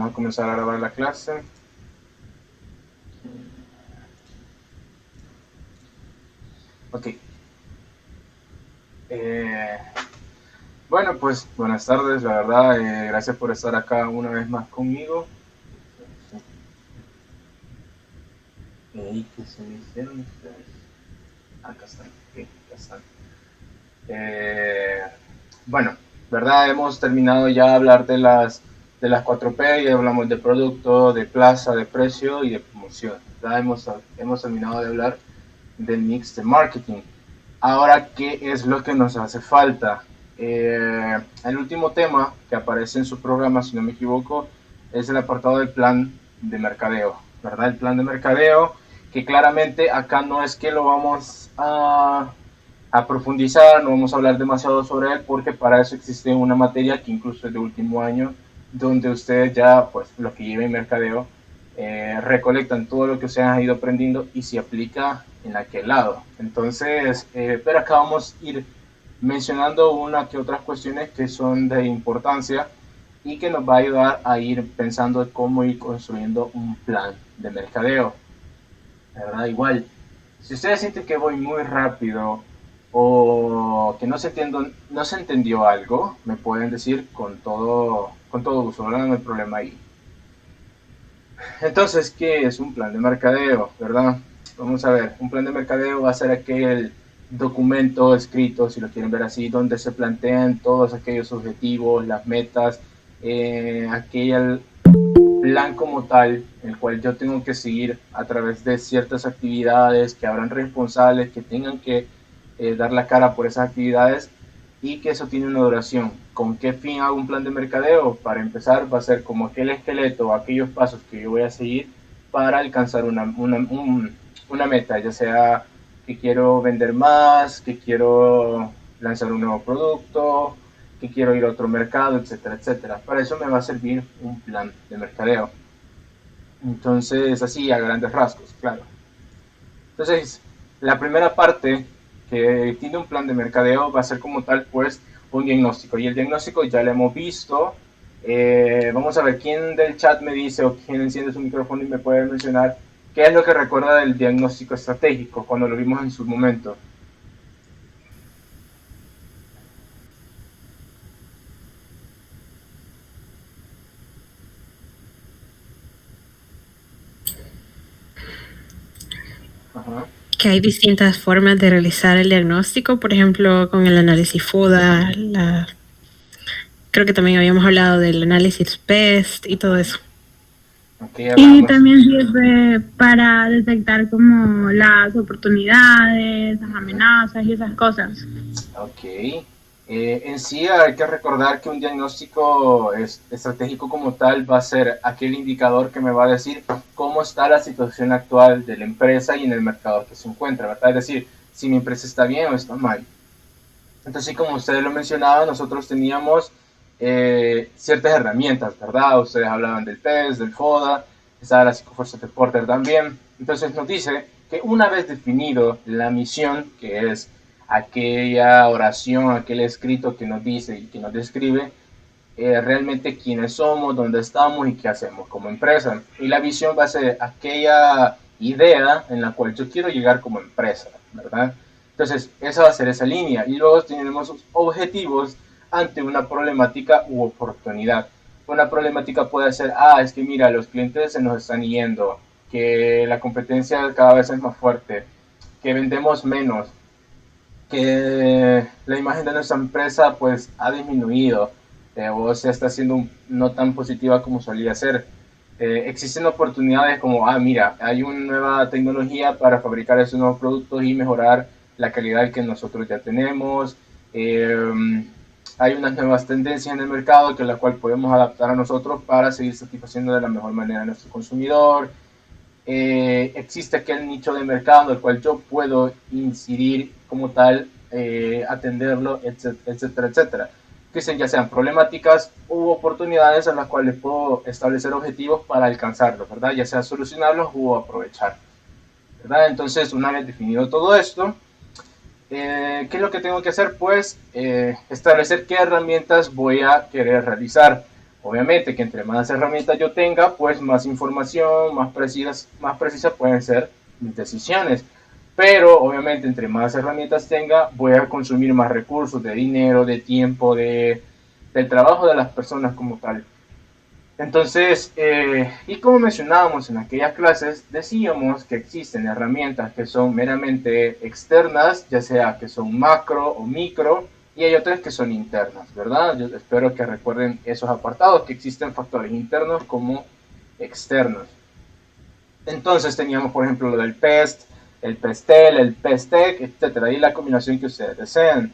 vamos a comenzar a grabar la clase. Ok. Eh, bueno, pues buenas tardes, la verdad. Gracias por estar acá una vez más conmigo. ¿Qué se me hicieron ustedes? Acá están. Ok, acá están. Eh, bueno, ¿verdad? Hemos terminado ya de hablar de las 4P, ya hablamos de producto, de plaza, de precio y de promoción. ¿Verdad? Hemos terminado de hablar del mix de marketing. Ahora, ¿qué es lo que nos hace falta? El último tema que aparece en su programa, si no me equivoco, es el apartado del plan de mercadeo, ¿verdad? El plan de mercadeo, que claramente acá no es que lo vamos a profundizar, no vamos a hablar demasiado sobre él, porque para eso existe una materia que incluso es de último año, donde ustedes ya, pues, lo que lleven mercadeo, recolectan todo lo que ustedes han ido aprendiendo y se aplica en aquel lado. Entonces, pero acá vamos a ir mencionando una que otras cuestiones que son de importancia y que nos va a ayudar a ir pensando cómo ir construyendo un plan de mercadeo, ¿verdad? Igual, si ustedes sienten que voy muy rápido o que no se entendió algo, me pueden decir con todo gusto, ¿verdad? No hay problema ahí. Entonces, ¿qué es un plan de mercadeo, verdad? Vamos a ver, un plan de mercadeo va a ser aquel documento escrito, si lo quieren ver así, donde se plantean todos aquellos objetivos, las metas, aquel plan como tal, el cual yo tengo que seguir a través de ciertas actividades, que habrán responsables que tengan que dar la cara por esas actividades y que eso tiene una duración. ¿Con qué fin hago un plan de mercadeo? Para empezar va a ser como aquel esqueleto, aquellos pasos que yo voy a seguir para alcanzar una meta, ya sea que quiero vender más, que quiero lanzar un nuevo producto, que quiero ir a otro mercado, etcétera, etcétera. Para eso me va a servir un plan de mercadeo. Entonces, así a grandes rasgos, claro. Entonces, la primera parte que tiene un plan de mercadeo va a ser como tal, pues, un diagnóstico. Y el diagnóstico ya lo hemos visto. Vamos a ver quién del chat me dice o quién enciende su micrófono y me puede mencionar qué es lo que recuerda del diagnóstico estratégico cuando lo vimos en su momento. Ajá. Que hay distintas formas de realizar el diagnóstico, por ejemplo, con el análisis FODA, creo que también habíamos hablado del análisis PEST y todo eso. Okay, Y hablamos. también sirve para detectar como las oportunidades, las amenazas y esas cosas. Ok. En sí hay que recordar que un diagnóstico estratégico como tal va a ser aquel indicador que me va a decir cómo está la situación actual de la empresa y en el mercado que se encuentra, ¿verdad? Es decir, si mi empresa está bien o está mal. Entonces, como ustedes lo mencionaban, nosotros teníamos ciertas herramientas, ¿verdad? Ustedes hablaban del PES, del FODA, estaba la Psychoforce Reporter también. Entonces nos dice que una vez definido la misión, que es aquella oración, aquel escrito que nos dice y que nos describe realmente quiénes somos, dónde estamos y qué hacemos como empresa. Y la visión va a ser aquella idea en la cual yo quiero llegar como empresa, ¿verdad? Entonces, esa va a ser esa línea. Y luego tenemos objetivos ante una problemática u oportunidad. Una problemática puede ser, es que mira, los clientes se nos están yendo, que la competencia cada vez es más fuerte, que vendemos menos, que la imagen de nuestra empresa pues ha disminuido o se está haciendo no tan positiva como solía ser. Existen oportunidades como, mira, hay una nueva tecnología para fabricar esos nuevos productos y mejorar la calidad que nosotros ya tenemos. Hay unas nuevas tendencias en el mercado que la cual podemos adaptar a nosotros para seguir satisfaciendo de la mejor manera a nuestro consumidor. Existe aquel nicho de mercado en el cual yo puedo incidir como tal, atenderlo, etcétera, etcétera. Que ya sean problemáticas u oportunidades en las cuales puedo establecer objetivos para alcanzarlos, ¿verdad? Ya sea solucionarlos o aprovechar, ¿verdad? Entonces, una vez definido todo esto, ¿qué es lo que tengo que hacer? Pues establecer qué herramientas voy a querer realizar Obviamente que entre más herramientas yo tenga, pues más información, más precisas pueden ser mis decisiones. Pero obviamente entre más herramientas tenga, voy a consumir más recursos de dinero, de tiempo, del trabajo de las personas como tal. Entonces, y como mencionábamos en aquellas clases, decíamos que existen herramientas que son meramente externas, ya sea que son macro o micro, y hay otras que son internas, ¿verdad? Yo espero que recuerden esos apartados, que existen factores internos como externos. Entonces teníamos, por ejemplo, lo del PEST, el PESTEL, el PESTEC, etcétera, y la combinación que ustedes deseen,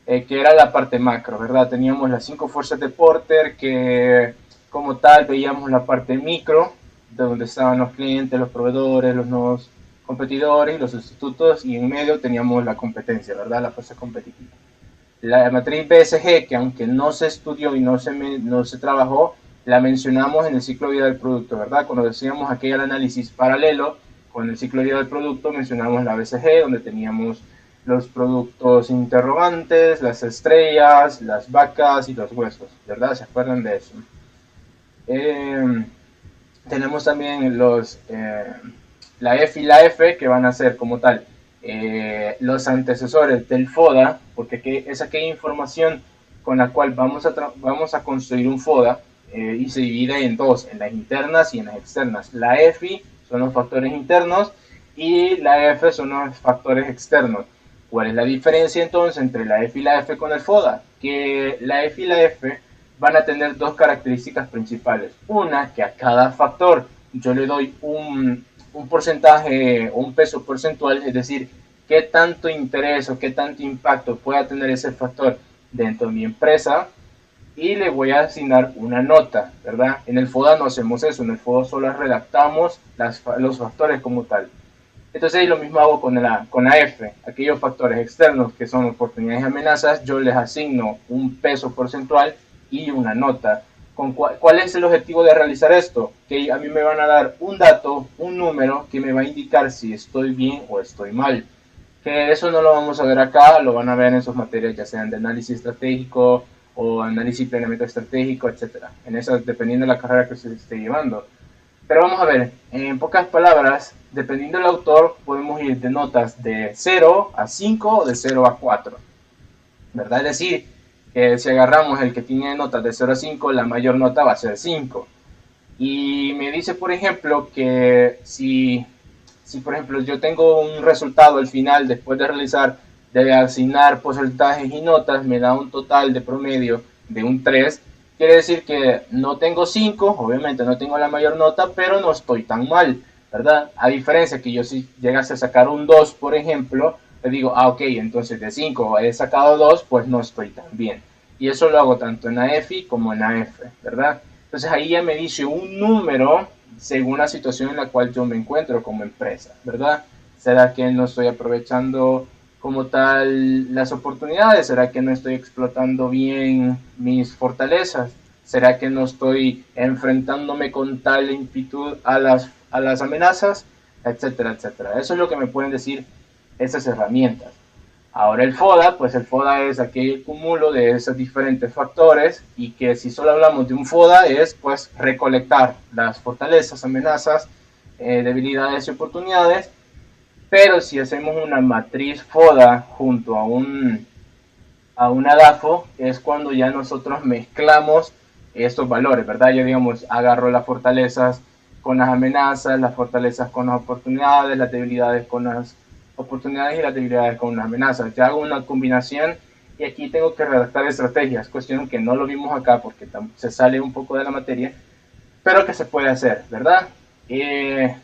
que era la parte macro, ¿verdad? Teníamos las 5 fuerzas de Porter, que como tal veíamos la parte micro, de donde estaban los clientes, los proveedores, los nuevos competidores y los sustitutos, y en medio teníamos la competencia, ¿verdad? La fuerza competitiva. La matriz BSG, que aunque no se estudió y no se trabajó, la mencionamos en el ciclo de vida del producto, ¿verdad? Cuando decíamos aquel análisis paralelo con el ciclo de vida del producto, mencionamos la BSG, donde teníamos los productos interrogantes, las estrellas, las vacas y los huesos, ¿verdad? ¿Se acuerdan de eso? Tenemos también la F y la F, que van a ser como tal los antecesores del FODA, porque es aquella información con la cual vamos a construir un FODA, y se divide en dos, en las internas y en las externas. La F son los factores internos y la F son los factores externos. ¿Cuál es la diferencia entonces entre la F y la F con el FODA? Que la F y la F van a tener dos características principales. Una, que a cada factor yo le doy un porcentaje o un peso porcentual, es decir, qué tanto interés o qué tanto impacto pueda tener ese factor dentro de mi empresa, y le voy a asignar una nota, ¿verdad? En el FODA no hacemos eso, en el FODA solo redactamos los factores como tal. Entonces lo mismo hago con la F, aquellos factores externos que son oportunidades y amenazas, yo les asigno un peso porcentual y una nota. ¿Cuál es el objetivo de realizar esto? Que a mí me van a dar un dato, un número que me va a indicar si estoy bien o estoy mal. Que eso no lo vamos a ver acá, lo van a ver en sus materias, ya sean de análisis estratégico o análisis y planeamiento estratégico, etcétera. En eso, dependiendo de la carrera que se esté llevando. Pero vamos a ver, en pocas palabras, dependiendo del autor, podemos ir de notas de 0 a 5 o de 0 a 4, ¿verdad? Es decir, que si agarramos el que tiene notas de 0 a 5, la mayor nota va a ser 5. Y me dice, por ejemplo, que si por ejemplo yo tengo un resultado al final, después de realizar, de asignar porcentajes y notas, me da un total de promedio de un 3, quiere decir que no tengo 5, obviamente no tengo la mayor nota, pero no estoy tan mal, ¿verdad? A diferencia que yo si llegase a sacar un 2, por ejemplo, le digo, ok, entonces de 5 he sacado 2, pues no estoy tan bien. Y eso lo hago tanto en la F como en la F, ¿verdad? Entonces ahí ya me dice un número según la situación en la cual yo me encuentro como empresa, ¿verdad? ¿Será que no estoy aprovechando como tal las oportunidades? ¿Será que no estoy explotando bien mis fortalezas? ¿Será que no estoy enfrentándome con tal impitud a las amenazas? Etcétera, etcétera. Eso es lo que me pueden decir esas herramientas. Ahora el FODA, pues el FODA es aquel cúmulo de esos diferentes factores, y que si solo hablamos de un FODA es pues recolectar las fortalezas, amenazas, debilidades y oportunidades. Pero si hacemos una matriz FODA junto a un DAFO, es cuando ya nosotros mezclamos estos valores, ¿verdad? Yo digamos, agarro las fortalezas con las amenazas, las fortalezas con las oportunidades, las debilidades con las oportunidades y las debilidades con las amenazas. Ya hago una combinación y aquí tengo que redactar estrategias, cuestión que no lo vimos acá porque se sale un poco de la materia, pero que se puede hacer, ¿verdad?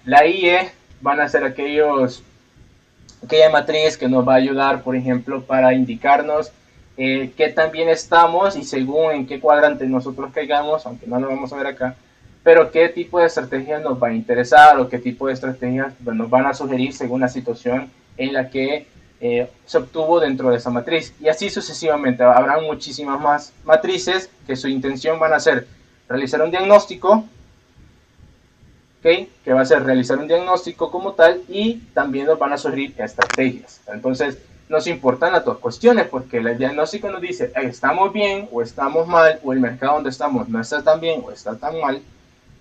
La IE van a ser aquella matriz que nos va a ayudar, por ejemplo, para indicarnos qué tan bien estamos y según en qué cuadrante nosotros caigamos, aunque no lo vamos a ver acá, pero qué tipo de estrategias nos va a interesar o qué tipo de estrategias nos van a sugerir según la situación en la que se obtuvo dentro de esa matriz. Y así sucesivamente, habrá muchísimas más matrices que su intención van a ser realizar un diagnóstico, ¿okay? Que va a ser realizar un diagnóstico como tal, y también nos van a sugerir estrategias. Entonces, nos importan las dos cuestiones, porque el diagnóstico nos dice, estamos bien o estamos mal, o el mercado donde estamos no está tan bien o está tan mal,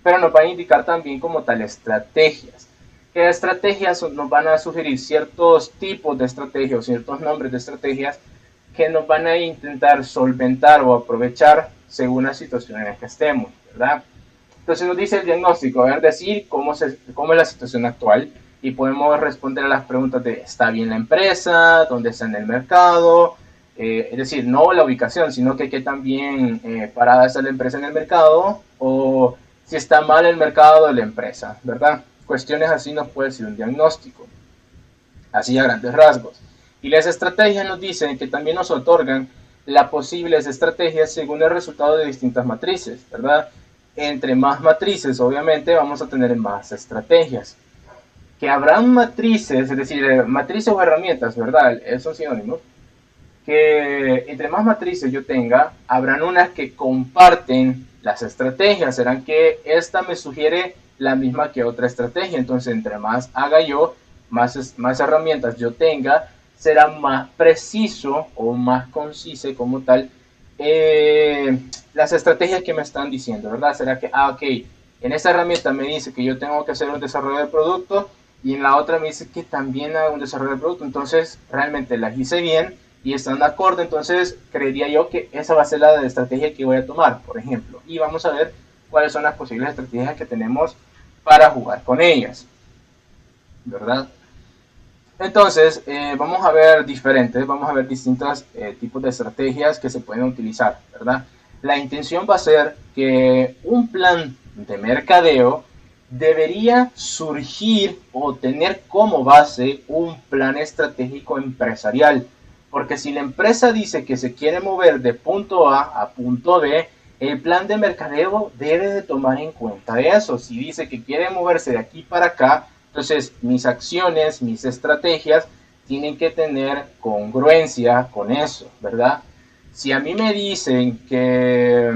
pero nos va a indicar también como tal estrategias. ¿Qué estrategias? Nos van a sugerir ciertos tipos de estrategias o ciertos nombres de estrategias que nos van a intentar solventar o aprovechar según la situación en la que estemos, ¿verdad? Entonces nos dice el diagnóstico, a ver, decir cómo es la situación actual, y podemos responder a las preguntas de ¿está bien la empresa? ¿Dónde está en el mercado? Es decir, no la ubicación, sino que qué tan bien parada está la empresa en el mercado, o si está mal el mercado de la empresa, ¿verdad? Cuestiones así nos puede decir un diagnóstico, así a grandes rasgos. Y las estrategias nos dicen que también nos otorgan las posibles estrategias según el resultado de distintas matrices, ¿verdad? Entre más matrices, obviamente, vamos a tener más estrategias. Que habrán matrices, es decir, matrices o herramientas, ¿verdad? Son sinónimos. Que entre más matrices yo tenga, habrán unas que comparten las estrategias, serán que esta me sugiere la misma que otra estrategia, entonces entre más haga yo, más herramientas yo tenga, será más preciso o más concise como tal las estrategias que me están diciendo, ¿verdad? Será que, ok, en esta herramienta me dice que yo tengo que hacer un desarrollo de producto y en la otra me dice que también hago un desarrollo de producto, entonces realmente las hice bien y están de acuerdo, entonces creería yo que esa va a ser la estrategia que voy a tomar, por ejemplo, y vamos a ver cuáles son las posibles estrategias que tenemos para jugar con ellas, ¿verdad? Entonces, vamos a ver distintos tipos de estrategias que se pueden utilizar, ¿verdad? La intención va a ser que un plan de mercadeo debería surgir o tener como base un plan estratégico empresarial, porque si la empresa dice que se quiere mover de punto A a punto B, el plan de mercadeo debe de tomar en cuenta eso. Si dice que quiere moverse de aquí para acá, entonces mis acciones, mis estrategias tienen que tener congruencia con eso, ¿verdad? Si a mí me dicen que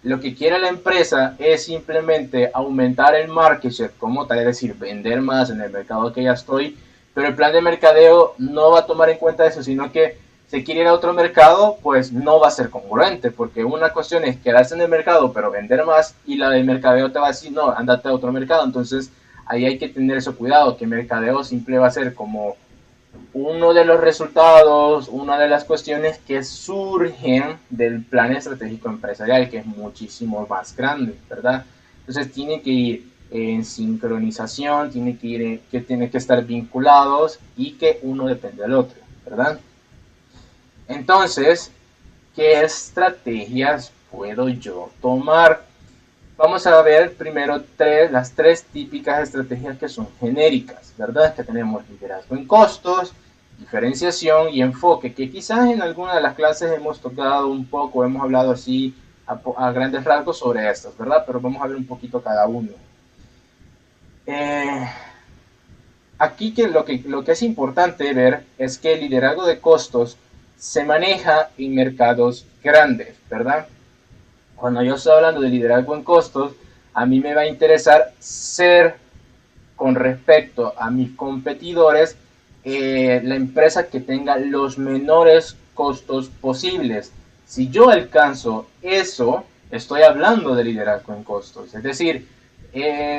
lo que quiere la empresa es simplemente aumentar el market share como tal, es decir, vender más en el mercado que ya estoy, pero el plan de mercadeo no va a tomar en cuenta eso, sino que se quiere ir a otro mercado, pues no va a ser congruente, porque una cuestión es quedarse en el mercado pero vender más, y la del mercadeo te va a decir, no, andate a otro mercado. Entonces ahí hay que tener eso cuidado, que mercadeo simple va a ser como uno de los resultados, una de las cuestiones que surgen del plan estratégico empresarial, que es muchísimo más grande, ¿verdad? Entonces tiene que ir en sincronización, tiene que estar vinculados y que uno depende del otro, ¿verdad? Entonces, ¿qué estrategias puedo yo tomar? Vamos a ver primero las tres típicas estrategias que son genéricas, ¿verdad? Que tenemos liderazgo en costos, diferenciación y enfoque, que quizás en alguna de las clases hemos tocado un poco, hemos hablado así a grandes rasgos sobre estas, ¿verdad? Pero vamos a ver un poquito cada uno. Aquí lo que es importante ver es que el liderazgo de costos se maneja en mercados grandes, ¿verdad? Cuando yo estoy hablando de liderazgo en costos, a mí me va a interesar ser, con respecto a mis competidores, la empresa que tenga los menores costos posibles. Si yo alcanzo eso, estoy hablando de liderazgo en costos. Es decir,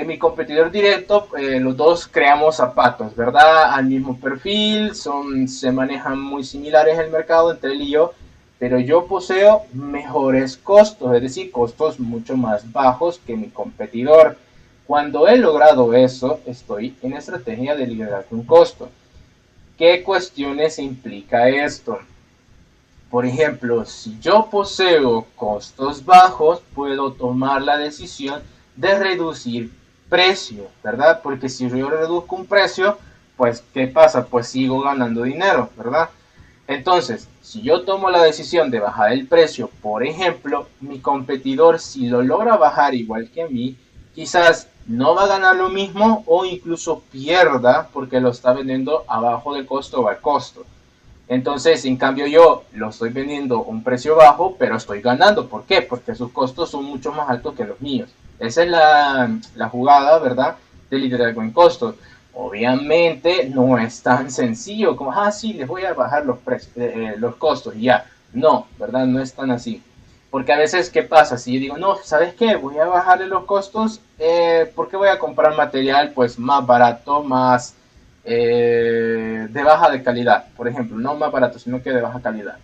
mi competidor directo, los dos creamos zapatos, ¿verdad? Al mismo perfil, se manejan muy similares en el mercado entre él y yo, pero yo poseo mejores costos, es decir, costos mucho más bajos que mi competidor. Cuando he logrado eso, estoy en estrategia de liderazgo en costo. ¿Qué cuestiones implica esto? Por ejemplo, si yo poseo costos bajos, puedo tomar la decisión de reducir precio, ¿verdad? Porque si yo reduzco un precio, pues, ¿qué pasa? Pues sigo ganando dinero, ¿verdad? Entonces, si yo tomo la decisión de bajar el precio, por ejemplo, mi competidor, si lo logra bajar igual que a mí, quizás no va a ganar lo mismo o incluso pierda porque lo está vendiendo abajo del costo o al costo. Entonces, en cambio yo lo estoy vendiendo a un precio bajo, pero estoy ganando. ¿Por qué? Porque sus costos son mucho más altos que los míos. Esa es la jugada, ¿verdad?, de liderazgo en costos. Obviamente no es tan sencillo como, sí, les voy a bajar los precios, los costos y ya. No, ¿verdad? No es tan así. Porque a veces, ¿qué pasa? Si yo digo, no, ¿sabes qué? Voy a bajarle los costos porque voy a comprar material pues más barato, más de baja de calidad, por ejemplo, no más barato, sino que de baja calidad.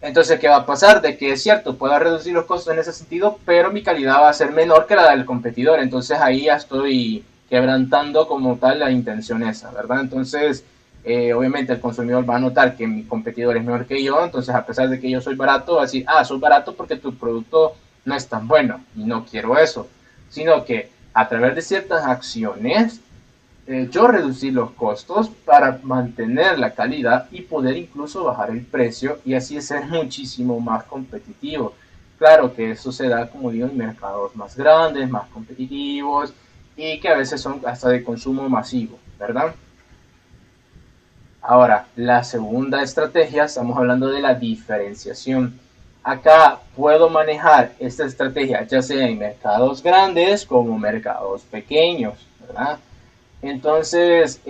Entonces, ¿qué va a pasar? De que es cierto, puedo reducir los costos en ese sentido, pero mi calidad va a ser menor que la del competidor. Entonces, ahí ya estoy quebrantando como tal la intención esa, ¿verdad? Entonces, obviamente el consumidor va a notar que mi competidor es mejor que yo. Entonces, a pesar de que yo soy barato, va a decir, soy barato porque tu producto no es tan bueno. Y no quiero eso. Sino que a través de ciertas acciones yo reducir los costos para mantener la calidad y poder incluso bajar el precio y así ser muchísimo más competitivo. Claro que eso se da, como digo, en mercados más grandes, más competitivos y que a veces son hasta de consumo masivo, ¿verdad? Ahora, la segunda estrategia, estamos hablando de la diferenciación. Acá puedo manejar esta estrategia ya sea en mercados grandes como mercados pequeños, ¿verdad? Entonces,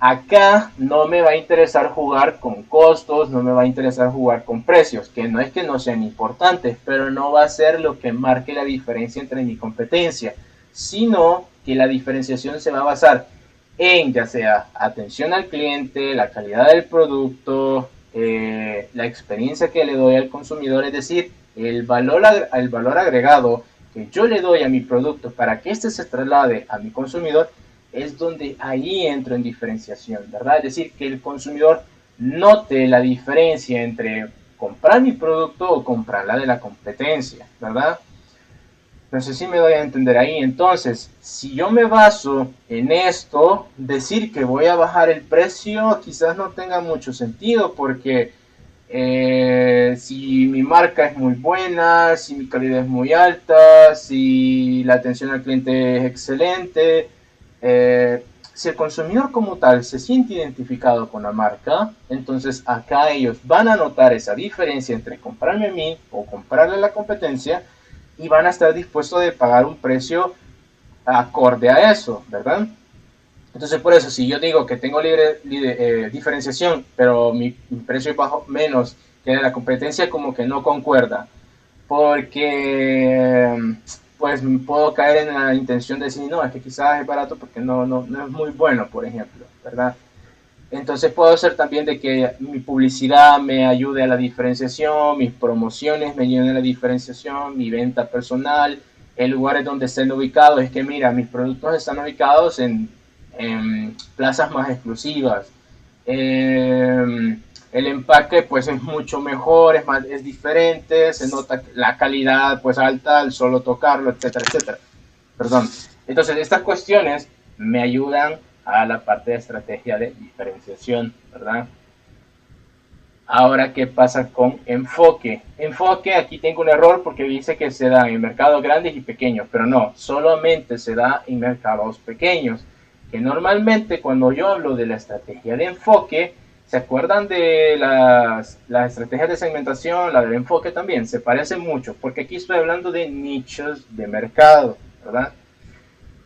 acá no me va a interesar jugar con costos, no me va a interesar jugar con precios, que no es que no sean importantes, pero no va a ser lo que marque la diferencia entre mi competencia, sino que la diferenciación se va a basar en ya sea atención al cliente, la calidad del producto, la experiencia que le doy al consumidor, es decir, el valor agregado que yo le doy a mi producto para que éste se traslade a mi consumidor, es donde ahí entro en diferenciación, ¿verdad? Es decir, que el consumidor note la diferencia entre comprar mi producto o comprar la de la competencia, ¿verdad? No sé si me doy a entender ahí. Entonces, si yo me baso en esto, decir que voy a bajar el precio quizás no tenga mucho sentido porque si mi marca es muy buena, si mi calidad es muy alta, si la atención al cliente es excelente, si el consumidor como tal se siente identificado con la marca, entonces acá ellos van a notar esa diferencia entre comprarme a mí o comprarle a la competencia y van a estar dispuestos a pagar un precio acorde a eso, ¿verdad? Entonces, por eso, si yo digo que tengo diferenciación, pero mi precio es bajo menos que de la competencia, como que no concuerda. Porque, pues, puedo caer en la intención de decir, no, es que quizás es barato porque no es muy bueno, por ejemplo, ¿verdad? Entonces puedo ser también de que mi publicidad me ayude a la diferenciación, mis promociones me ayuden a la diferenciación, mi venta personal, el lugar donde estén ubicados. Es que mira, mis productos están ubicados en plazas más exclusivas. El empaque pues es mucho mejor, es diferente, se nota la calidad pues alta al solo tocarlo, etcétera, etcétera. Perdón. Entonces estas cuestiones me ayudan a la parte de estrategia de diferenciación, ¿verdad? Ahora, ¿qué pasa con enfoque? Enfoque, aquí tengo un error porque dice que se da en mercados grandes y pequeños, pero no, solamente se da en mercados pequeños, que normalmente cuando yo hablo de la estrategia de enfoque, ¿se acuerdan de las estrategias de segmentación, la del enfoque también? Se parecen mucho, porque aquí estoy hablando de nichos de mercado, ¿verdad?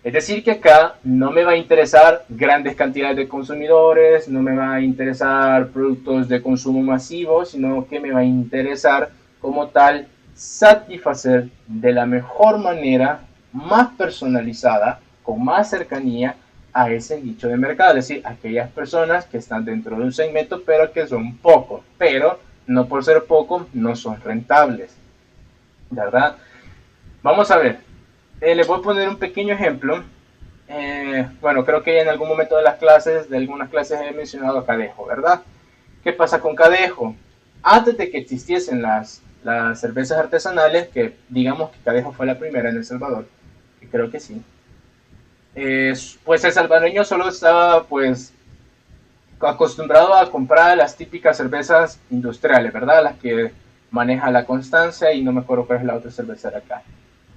Es decir, que acá no me va a interesar grandes cantidades de consumidores, no me va a interesar productos de consumo masivo, sino que me va a interesar como tal satisfacer de la mejor manera, más personalizada, con más cercanía a ese nicho de mercado. Es decir, aquellas personas que están dentro de un segmento, pero que son pocos, pero no por ser pocos no son rentables, ¿verdad? Vamos a ver. Les voy a poner un pequeño ejemplo. Bueno, creo que en algún momento de algunas clases he mencionado a Cadejo, ¿verdad? ¿Qué pasa con Cadejo? Antes de que existiesen las cervezas artesanales, que digamos que Cadejo fue la primera en El Salvador, que creo que sí, pues el salvadoreño solo estaba pues acostumbrado a comprar las típicas cervezas industriales, ¿verdad? Las que maneja la Constancia y no me acuerdo cuál es la otra cervecera acá,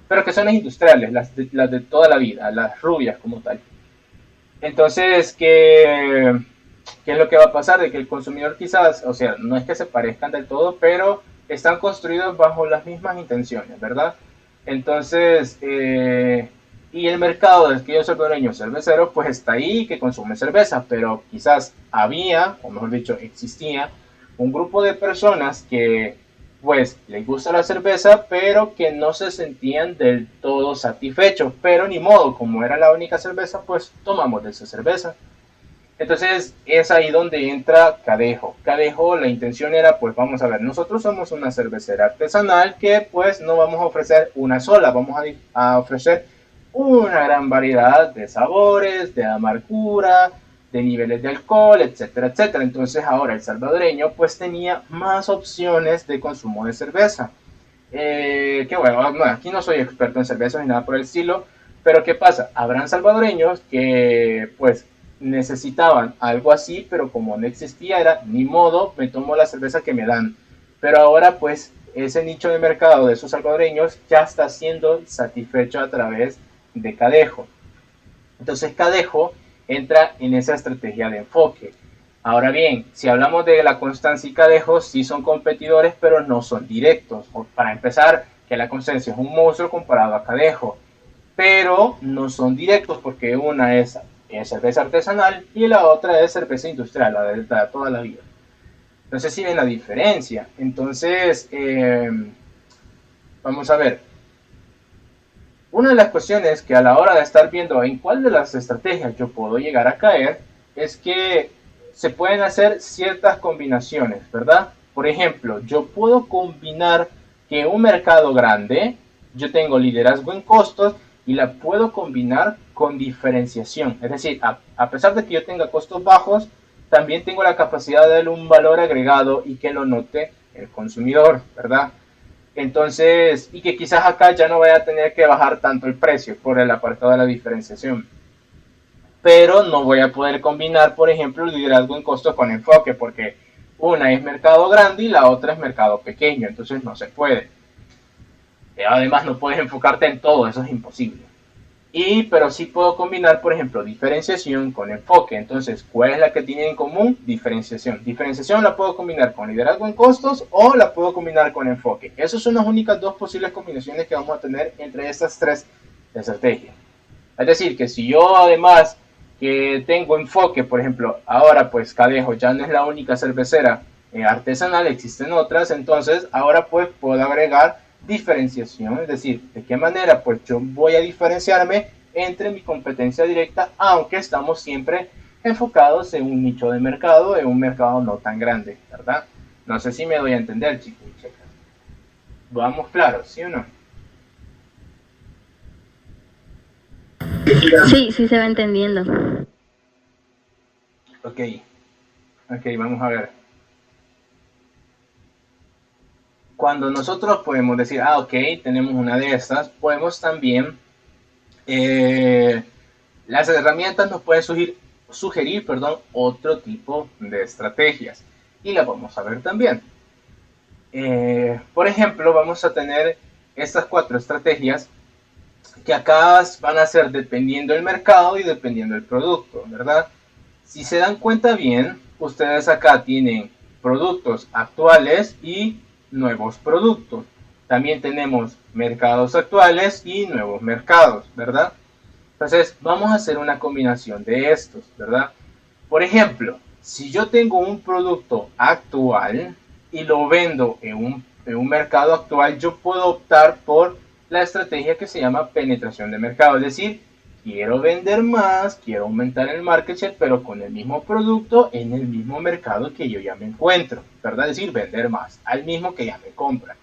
pero que son las industriales, las de toda la vida, las rubias como tal. Entonces, ¿qué es lo que va a pasar? De que el consumidor quizás, o sea, no es que se parezcan del todo, pero están construidos bajo las mismas intenciones, ¿verdad? Entonces, Y el mercado de aquellos salvadoreños cerveceros pues está ahí, que consume cerveza, pero quizás había, o mejor dicho, existía un grupo de personas que pues les gusta la cerveza, pero que no se sentían del todo satisfechos, pero ni modo, como era la única cerveza, pues tomamos de esa cerveza. Entonces es ahí donde entra Cadejo. Cadejo, la intención era, pues vamos a ver, nosotros somos una cervecera artesanal que pues no vamos a ofrecer una sola, vamos a ofrecer una gran variedad de sabores, de amargura, de niveles de alcohol, etcétera, etcétera. Entonces ahora el salvadoreño pues tenía más opciones de consumo de cerveza. Que bueno, no, aquí no soy experto en cerveza ni nada por el estilo, pero ¿qué pasa? Habrán salvadoreños que pues necesitaban algo así, pero como no existía, era ni modo, me tomo la cerveza que me dan. Pero ahora pues ese nicho de mercado de esos salvadoreños ya está siendo satisfecho a través de Cadejo. Entonces Cadejo entra en esa estrategia de enfoque. Ahora bien, si hablamos de la Constancia y Cadejo, sí son competidores, pero no son directos. Para empezar, que la Constancia es un monstruo comparado a Cadejo, pero no son directos porque una es cerveza artesanal y la otra es cerveza industrial, la de toda la vida. No sé si ven la diferencia. Entonces, vamos a ver. Una de las cuestiones que a la hora de estar viendo en cuál de las estrategias yo puedo llegar a caer es que se pueden hacer ciertas combinaciones, ¿verdad? Por ejemplo, yo puedo combinar que un mercado grande, yo tengo liderazgo en costos y la puedo combinar con diferenciación. Es decir, a pesar de que yo tenga costos bajos, también tengo la capacidad de darle un valor agregado y que lo note el consumidor, ¿verdad? Entonces, y que quizás acá ya no vaya a tener que bajar tanto el precio por el apartado de la diferenciación. Pero no voy a poder combinar, por ejemplo, el liderazgo en costos con enfoque, porque una es mercado grande y la otra es mercado pequeño, entonces no se puede. Además, no puedes enfocarte en todo, eso es imposible. Pero sí puedo combinar, por ejemplo, diferenciación con enfoque. Entonces, ¿cuál es la que tienen en común? Diferenciación. Diferenciación la puedo combinar con liderazgo en costos o la puedo combinar con enfoque. Esas son las únicas dos posibles combinaciones que vamos a tener entre estas tres estrategias. Es decir, que si yo además que tengo enfoque, por ejemplo, ahora pues Cadejo ya no es la única cervecera artesanal, existen otras, entonces ahora pues puedo agregar diferenciación, es decir, de qué manera pues yo voy a diferenciarme entre mi competencia directa, aunque estamos siempre enfocados en un nicho de mercado, en un mercado no tan grande, ¿verdad? No sé si me doy a entender, chicos y chicas. ¿Vamos claros, sí o no? Sí, sí se va entendiendo. Ok, vamos a ver. Cuando nosotros podemos decir, ok, tenemos una de estas, podemos también, las herramientas nos pueden sugerir otro tipo de estrategias. Y las vamos a ver también. Por ejemplo, vamos a tener estas 4 estrategias que acá van a ser dependiendo del mercado y dependiendo del producto, ¿verdad? Si se dan cuenta bien, ustedes acá tienen productos actuales y nuevos productos. También tenemos mercados actuales y nuevos mercados, ¿verdad? Entonces, vamos a hacer una combinación de estos, ¿verdad? Por ejemplo, si yo tengo un producto actual y lo vendo en un mercado actual, yo puedo optar por la estrategia que se llama penetración de mercado, es decir, quiero vender más, quiero aumentar el market share, pero con el mismo producto en el mismo mercado que yo ya me encuentro, ¿verdad? Es decir, vender más al mismo que ya me compra,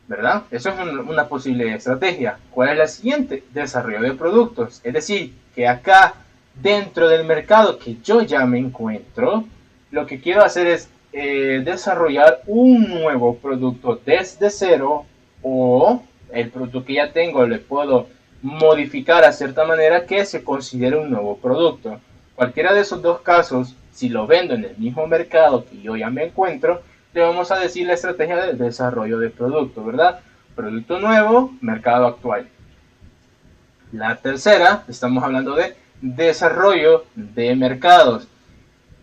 ¿verdad? Eso es una posible estrategia. ¿Cuál es la siguiente? Desarrollo de productos, es decir, que acá dentro del mercado que yo ya me encuentro, lo que quiero hacer es desarrollar un nuevo producto desde cero, o el producto que ya tengo le puedo modificar a cierta manera que se considere un nuevo producto. Cualquiera de esos dos casos, si lo vendo en el mismo mercado que yo ya me encuentro, le vamos a decir la estrategia de desarrollo de producto, ¿verdad? Producto nuevo, mercado actual. La tercera, estamos hablando de desarrollo de mercados,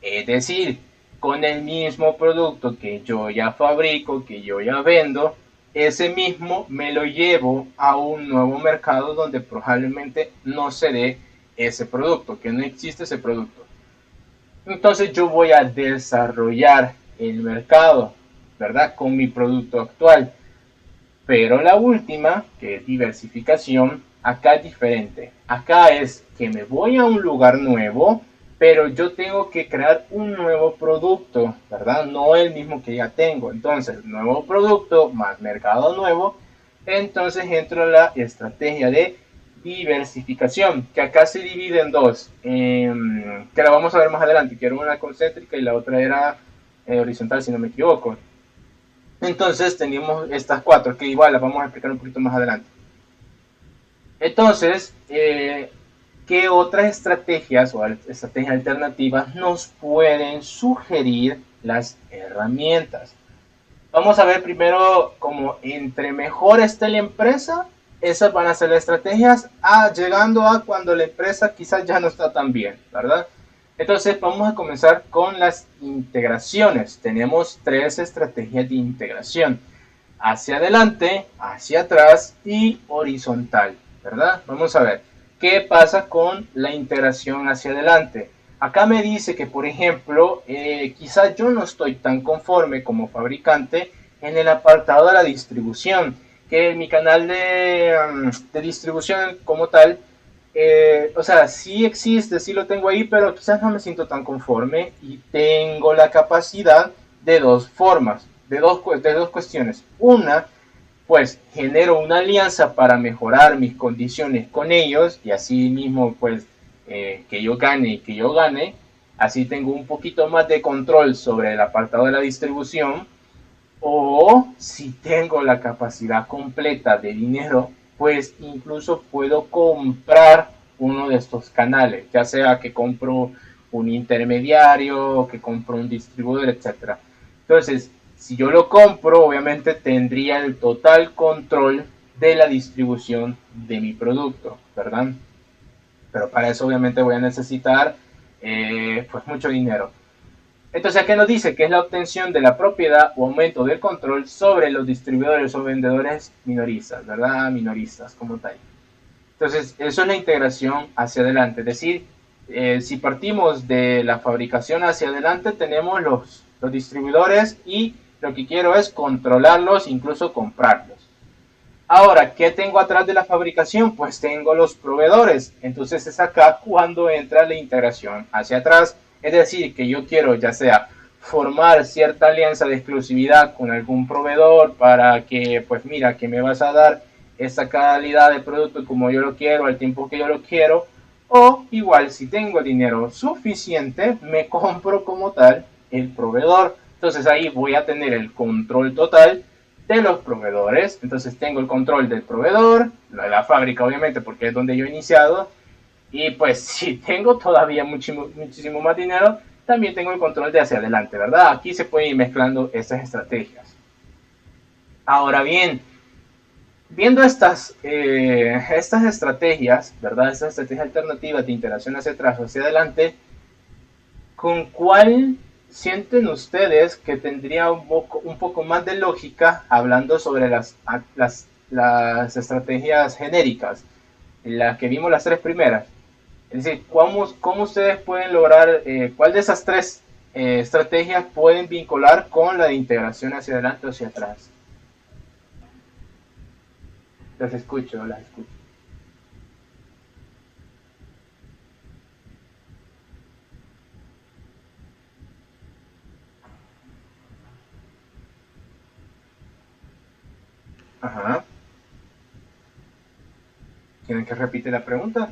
es decir, con el mismo producto que yo ya fabrico, que yo ya vendo, ese mismo me lo llevo a un nuevo mercado donde probablemente no se dé ese producto, que no existe ese producto. Entonces yo voy a desarrollar el mercado, ¿verdad? Con mi producto actual. Pero la última, que es diversificación, acá es diferente. Acá es que me voy a un lugar nuevo, pero yo tengo que crear un nuevo producto, ¿verdad? No el mismo que ya tengo. Entonces, nuevo producto más mercado nuevo. Entonces entro a la estrategia de diversificación, que acá se divide en dos, que la vamos a ver más adelante, que era una concéntrica y la otra era horizontal, si no me equivoco. Entonces teníamos estas cuatro, que igual las vamos a explicar un poquito más adelante. Entonces, ¿qué otras estrategias o estrategias alternativas nos pueden sugerir las herramientas? Vamos a ver primero como entre mejor esté la empresa, esas van a ser las estrategias, llegando a cuando la empresa quizás ya no está tan bien, ¿verdad? Entonces vamos a comenzar con las integraciones. Tenemos tres estrategias de integración: hacia adelante, hacia atrás y horizontal, ¿verdad? Vamos a ver qué pasa con la integración hacia adelante. Acá me dice que, por ejemplo, quizás yo no estoy tan conforme como fabricante en el apartado de la distribución, que mi canal de distribución como tal, o sea, sí existe, sí lo tengo ahí, pero quizás no me siento tan conforme y tengo la capacidad de dos formas, de dos cuestiones. Una, pues genero una alianza para mejorar mis condiciones con ellos y así mismo pues que yo gane y que yo gane, así tengo un poquito más de control sobre el apartado de la distribución. O si tengo la capacidad completa de dinero, pues incluso puedo comprar uno de estos canales, ya sea que compro un intermediario, que compro un distribuidor, etcétera. Entonces, si yo lo compro, obviamente tendría el total control de la distribución de mi producto, ¿verdad? Pero para eso obviamente voy a necesitar pues mucho dinero. Entonces, ¿qué nos dice? Que es la obtención de la propiedad o aumento del control sobre los distribuidores o vendedores minoristas, ¿verdad? Minoristas como tal. Entonces, eso es la integración hacia adelante. Es decir, si partimos de la fabricación hacia adelante, tenemos los distribuidores y lo que quiero es controlarlos, incluso comprarlos. Ahora, ¿qué tengo atrás de la fabricación? Pues tengo los proveedores. Entonces es acá cuando entra la integración hacia atrás. Es decir, que yo quiero ya sea formar cierta alianza de exclusividad con algún proveedor para que, pues mira, que me vas a dar esa calidad de producto como yo lo quiero, al tiempo que yo lo quiero. O igual, si tengo dinero suficiente, me compro como tal el proveedor. Entonces ahí voy a tener el control total de los proveedores. Entonces tengo el control del proveedor, de la fábrica obviamente porque es donde yo he iniciado, y pues si tengo todavía muchísimo más dinero, también tengo el control de hacia adelante, ¿verdad? Aquí se pueden ir mezclando estas estrategias. Ahora bien, viendo estas estrategias, ¿verdad? Estas estrategias alternativas de integración hacia atrás o hacia adelante, ¿con cuál sienten ustedes que tendría un poco más de lógica hablando sobre las estrategias genéricas, las que vimos las tres primeras? Es decir, ¿cómo ustedes pueden lograr, cuál de esas tres estrategias pueden vincular con la de integración hacia adelante o hacia atrás? Las escucho. Ajá. ¿Quieren que repite la pregunta?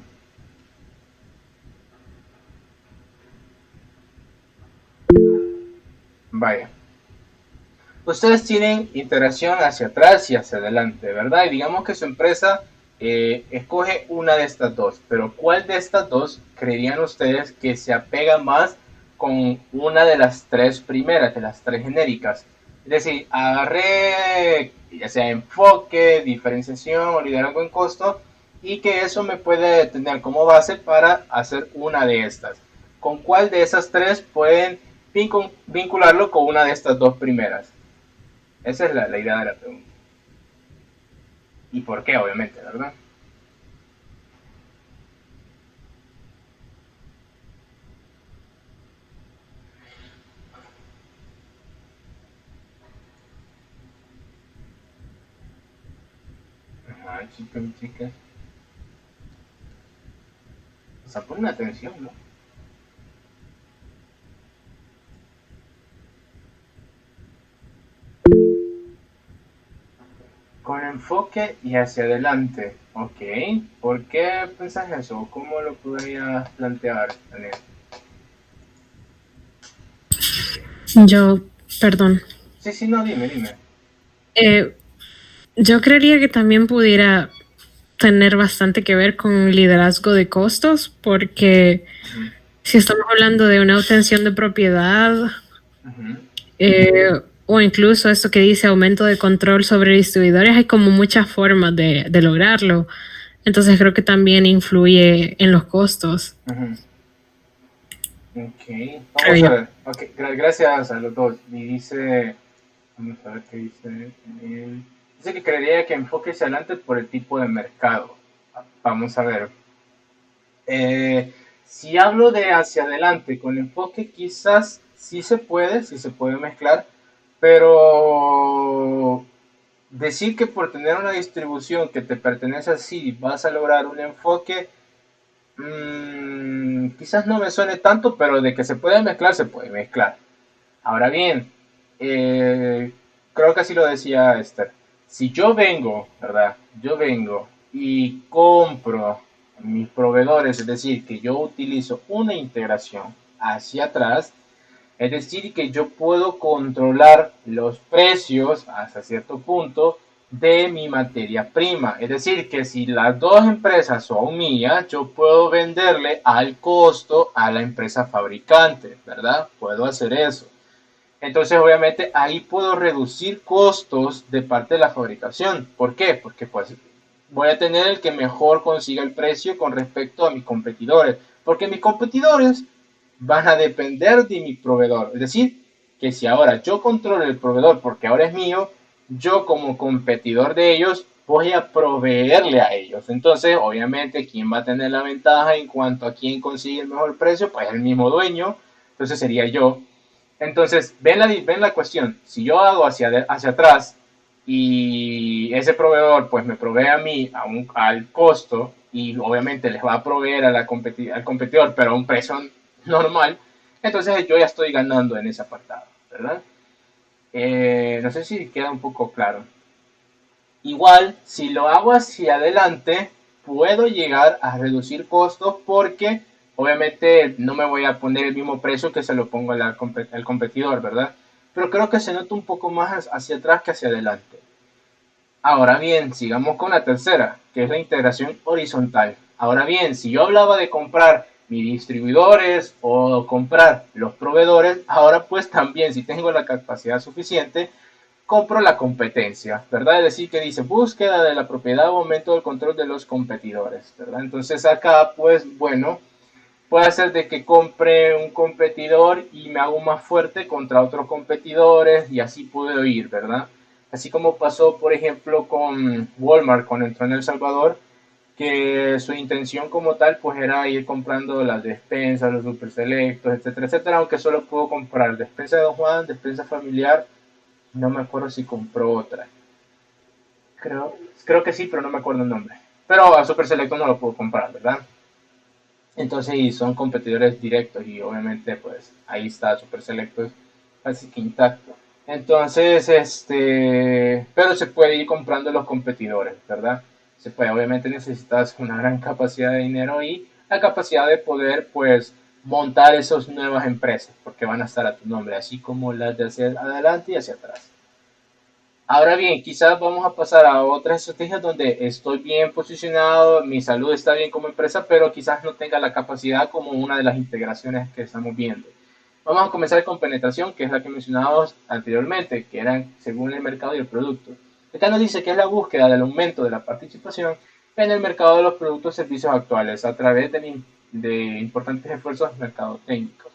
Vaya. Ustedes tienen integración hacia atrás y hacia adelante, ¿verdad? Y digamos que su empresa escoge una de estas dos, pero ¿cuál de estas dos creerían ustedes que se apega más con una de las tres primeras, de las tres genéricas? Es decir, agarré ya sea enfoque, diferenciación o liderazgo en costo, y que eso me puede tener como base para hacer una de estas. ¿Con cuál de esas tres pueden vincularlo con una de estas dos primeras? Esa es la idea de la pregunta. y por qué, obviamente, ¿verdad? Ajá, chicos y chicas. O sea, ponen atención, ¿no? Con enfoque y hacia adelante. Ok. ¿Por qué pensás eso? ¿Cómo lo podrías plantear, Daniel? Yo, perdón. Sí, sí, no, dime, dime. Eh, yo creería que también pudiera tener bastante que ver con liderazgo de costos, porque Ujú, si estamos hablando de una obtención de propiedad, ujú. o incluso esto que dice aumento de control sobre distribuidores, hay como muchas formas de lograrlo. Entonces creo que también influye en los costos, Ujú. Ok, creo vamos a yo. ver. Ok, gracias a los dos. Y dice, vamos a ver qué dice. Dice que creería que enfoque hacia adelante por el tipo de mercado. Vamos a ver. Si hablo de hacia adelante con enfoque, quizás sí se puede mezclar, pero decir que por tener una distribución que te pertenece así vas a lograr un enfoque, quizás no me suene tanto, pero de que se puede mezclar, se puede mezclar. Ahora bien, creo que así lo decía Esther. Si yo vengo, ¿verdad? Yo vengo y compro mis proveedores, es decir, que yo utilizo una integración hacia atrás, es decir, que yo puedo controlar los precios hasta cierto punto de mi materia prima. Es decir, que si las dos empresas son mías, yo puedo venderle al costo a la empresa fabricante, ¿verdad? Puedo hacer eso. Entonces, obviamente, ahí puedo reducir costos de parte de la fabricación. ¿Por qué? Porque pues voy a tener el que mejor consiga el precio con respecto a mis competidores. Porque mis competidores van a depender de mi proveedor. Es decir, que si ahora yo controlo el proveedor porque ahora es mío, yo como competidor de ellos voy a proveerle a ellos. Entonces, obviamente, ¿quién va a tener la ventaja en cuanto a quién consigue el mejor precio? Pues el mismo dueño. Entonces sería yo. Entonces, ven la cuestión. Si yo hago hacia atrás y ese proveedor pues me provee a mí al costo y obviamente les va a proveer a al competidor, pero a un precio normal, entonces yo ya estoy ganando en ese apartado, ¿verdad? No sé si queda un poco claro. Igual, si lo hago hacia adelante, puedo llegar a reducir costos porque obviamente no me voy a poner el mismo precio que se lo pongo al competidor, ¿verdad? Pero creo que se nota un poco más hacia atrás que hacia adelante. Ahora bien, sigamos con la tercera, que es la integración horizontal. Ahora bien, si yo hablaba de comprar mis distribuidores o comprar los proveedores, ahora pues también si tengo la capacidad suficiente, compro la competencia, ¿verdad? Es decir, que dice búsqueda de la propiedad o aumento del control de los competidores, ¿verdad? Entonces acá, pues bueno, puede ser de que compre un competidor y me hago más fuerte contra otros competidores y así puedo ir, ¿verdad? Así como pasó, por ejemplo, con Walmart cuando entró en El Salvador, que su intención como tal pues era ir comprando las despensas, los super selectos, etcétera, etcétera, aunque solo pudo comprar despensa de Don Juan, despensa familiar, no me acuerdo si compró otra. Creo que sí, pero no me acuerdo el nombre. Pero a Super Selecto no lo puedo comprar, ¿verdad? Entonces, y son competidores directos y obviamente pues ahí está Super Selecto casi que intacto. Entonces, pero se puede ir comprando los competidores, ¿verdad? Se puede, obviamente necesitas una gran capacidad de dinero y la capacidad de poder pues montar esas nuevas empresas porque van a estar a tu nombre, así como las de hacia adelante y hacia atrás. Ahora bien, quizás vamos a pasar a otras estrategias donde estoy bien posicionado, mi salud está bien como empresa, pero quizás no tenga la capacidad como una de las integraciones que estamos viendo. Vamos a comenzar con penetración, que es la que mencionábamos anteriormente, que eran según el mercado y el producto. Acá nos dice que es la búsqueda del aumento de la participación en el mercado de los productos y servicios actuales a través de importantes esfuerzos mercadotécnicos.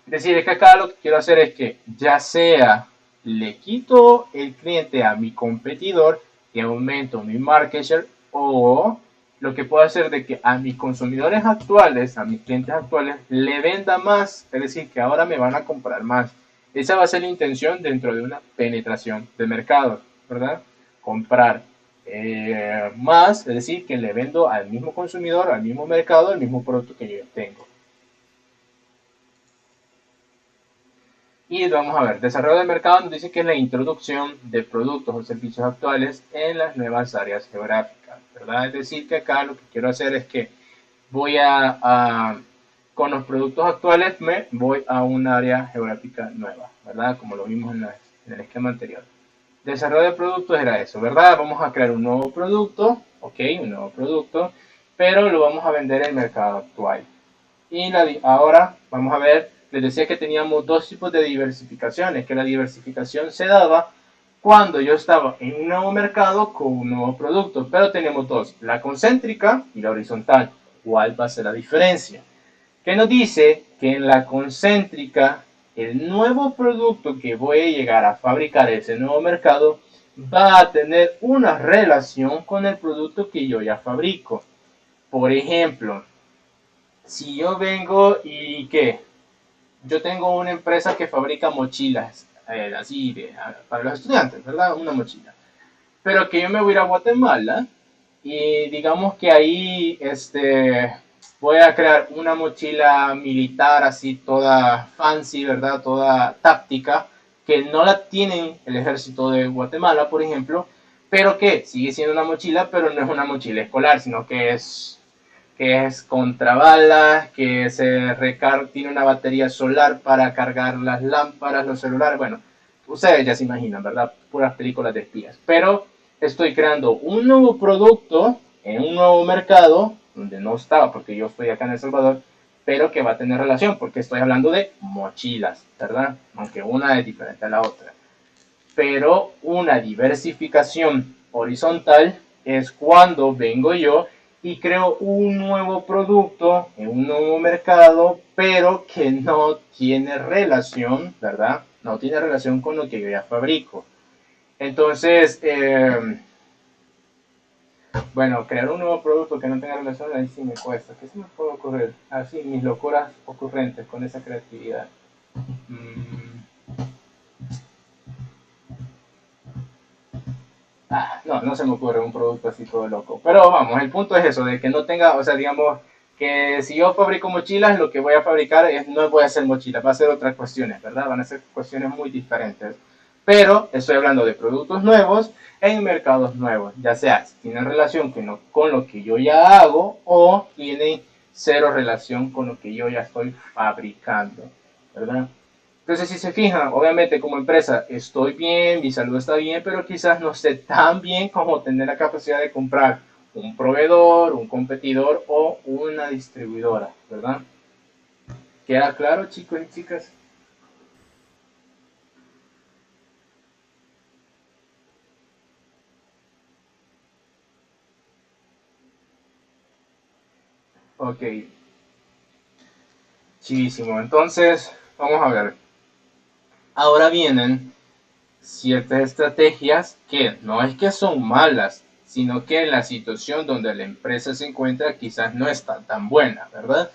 Es decir, es que acá lo que quiero hacer es que ya sea le quito el cliente a mi competidor y aumento mi market share, o lo que puedo hacer de que a mis consumidores actuales, a mis clientes actuales, le venda más, es decir, que ahora me van a comprar más. Esa va a ser la intención dentro de una penetración de mercado, ¿verdad? Comprar más, es decir, que le vendo al mismo consumidor, al mismo mercado, el mismo producto que yo tengo. Y vamos a ver, desarrollo de mercado nos dice que es la introducción de productos o servicios actuales en las nuevas áreas geográficas, ¿verdad? Es decir, que acá lo que quiero hacer es que voy con los productos actuales me voy a un área geográfica nueva, ¿verdad? Como lo vimos en el esquema anterior. Desarrollo de productos era eso, ¿verdad? Vamos a crear un nuevo producto, ok, un nuevo producto, pero lo vamos a vender en el mercado actual. Y ahora vamos a ver, les decía que teníamos dos tipos de diversificaciones, que la diversificación se daba cuando yo estaba en un nuevo mercado con un nuevo producto, pero tenemos dos, la concéntrica y la horizontal. ¿Cuál va a ser la diferencia? Que nos dice que en la concéntrica el nuevo producto que voy a llegar a fabricar en ese nuevo mercado va a tener una relación con el producto que yo ya fabrico. Por ejemplo, si yo vengo y ¿qué? Yo tengo una empresa que fabrica mochilas, así para los estudiantes, ¿verdad? Una mochila. Pero que yo me voy a ir a Guatemala y digamos que ahí voy a crear una mochila militar así toda fancy, ¿verdad? Toda táctica, que no la tienen el ejército de Guatemala, por ejemplo, pero que sigue siendo una mochila, pero no es una mochila escolar, sino que es contra balas, que tiene una batería solar para cargar las lámparas, los celulares, bueno, ustedes ya se imaginan, ¿verdad? Puras películas de espías. Pero estoy creando un nuevo producto en un nuevo mercado, donde no estaba, porque yo estoy acá en El Salvador, pero que va a tener relación, porque estoy hablando de mochilas, ¿verdad? Aunque una es diferente a la otra. Pero una diversificación horizontal es cuando vengo yo y creo un nuevo producto en un nuevo mercado, pero que no tiene relación, ¿verdad? No tiene relación con lo que yo ya fabrico. Entonces, bueno, crear un nuevo producto que no tenga relación, ahí sí me cuesta. ¿Qué se me puede ocurrir? Así, mis locuras ocurrentes con esa creatividad. No se me ocurre un producto así todo loco. Pero vamos, el punto es eso, de que no tenga, o sea, digamos, que si yo fabrico mochilas, lo que voy a fabricar no voy a hacer mochilas, va a ser otras cuestiones, ¿verdad? Van a ser cuestiones muy diferentes. Pero estoy hablando de productos nuevos en mercados nuevos, ya sea si tienen relación con lo que yo ya hago o tienen cero relación con lo que yo ya estoy fabricando, ¿verdad? Entonces, si se fijan, obviamente como empresa estoy bien, mi salud está bien, pero quizás no esté tan bien como tener la capacidad de comprar un proveedor, un competidor o una distribuidora, ¿verdad? ¿Queda claro, chicos y chicas? Ok, chivísimo. Entonces, vamos a ver. Ahora vienen ciertas estrategias que no es que son malas, sino que la situación donde la empresa se encuentra quizás no está tan buena, ¿verdad?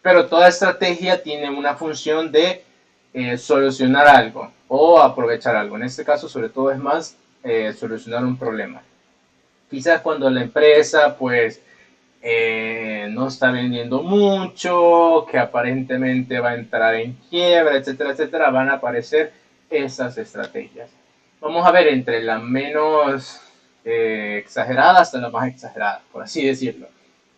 Pero toda estrategia tiene una función de solucionar algo o aprovechar algo. En este caso, sobre todo, es más solucionar un problema. Quizás cuando la empresa, pues, no está vendiendo mucho, que aparentemente va a entrar en quiebra, etcétera, etcétera, van a aparecer esas estrategias. Vamos a ver entre la menos exagerada hasta la más exagerada, por así decirlo.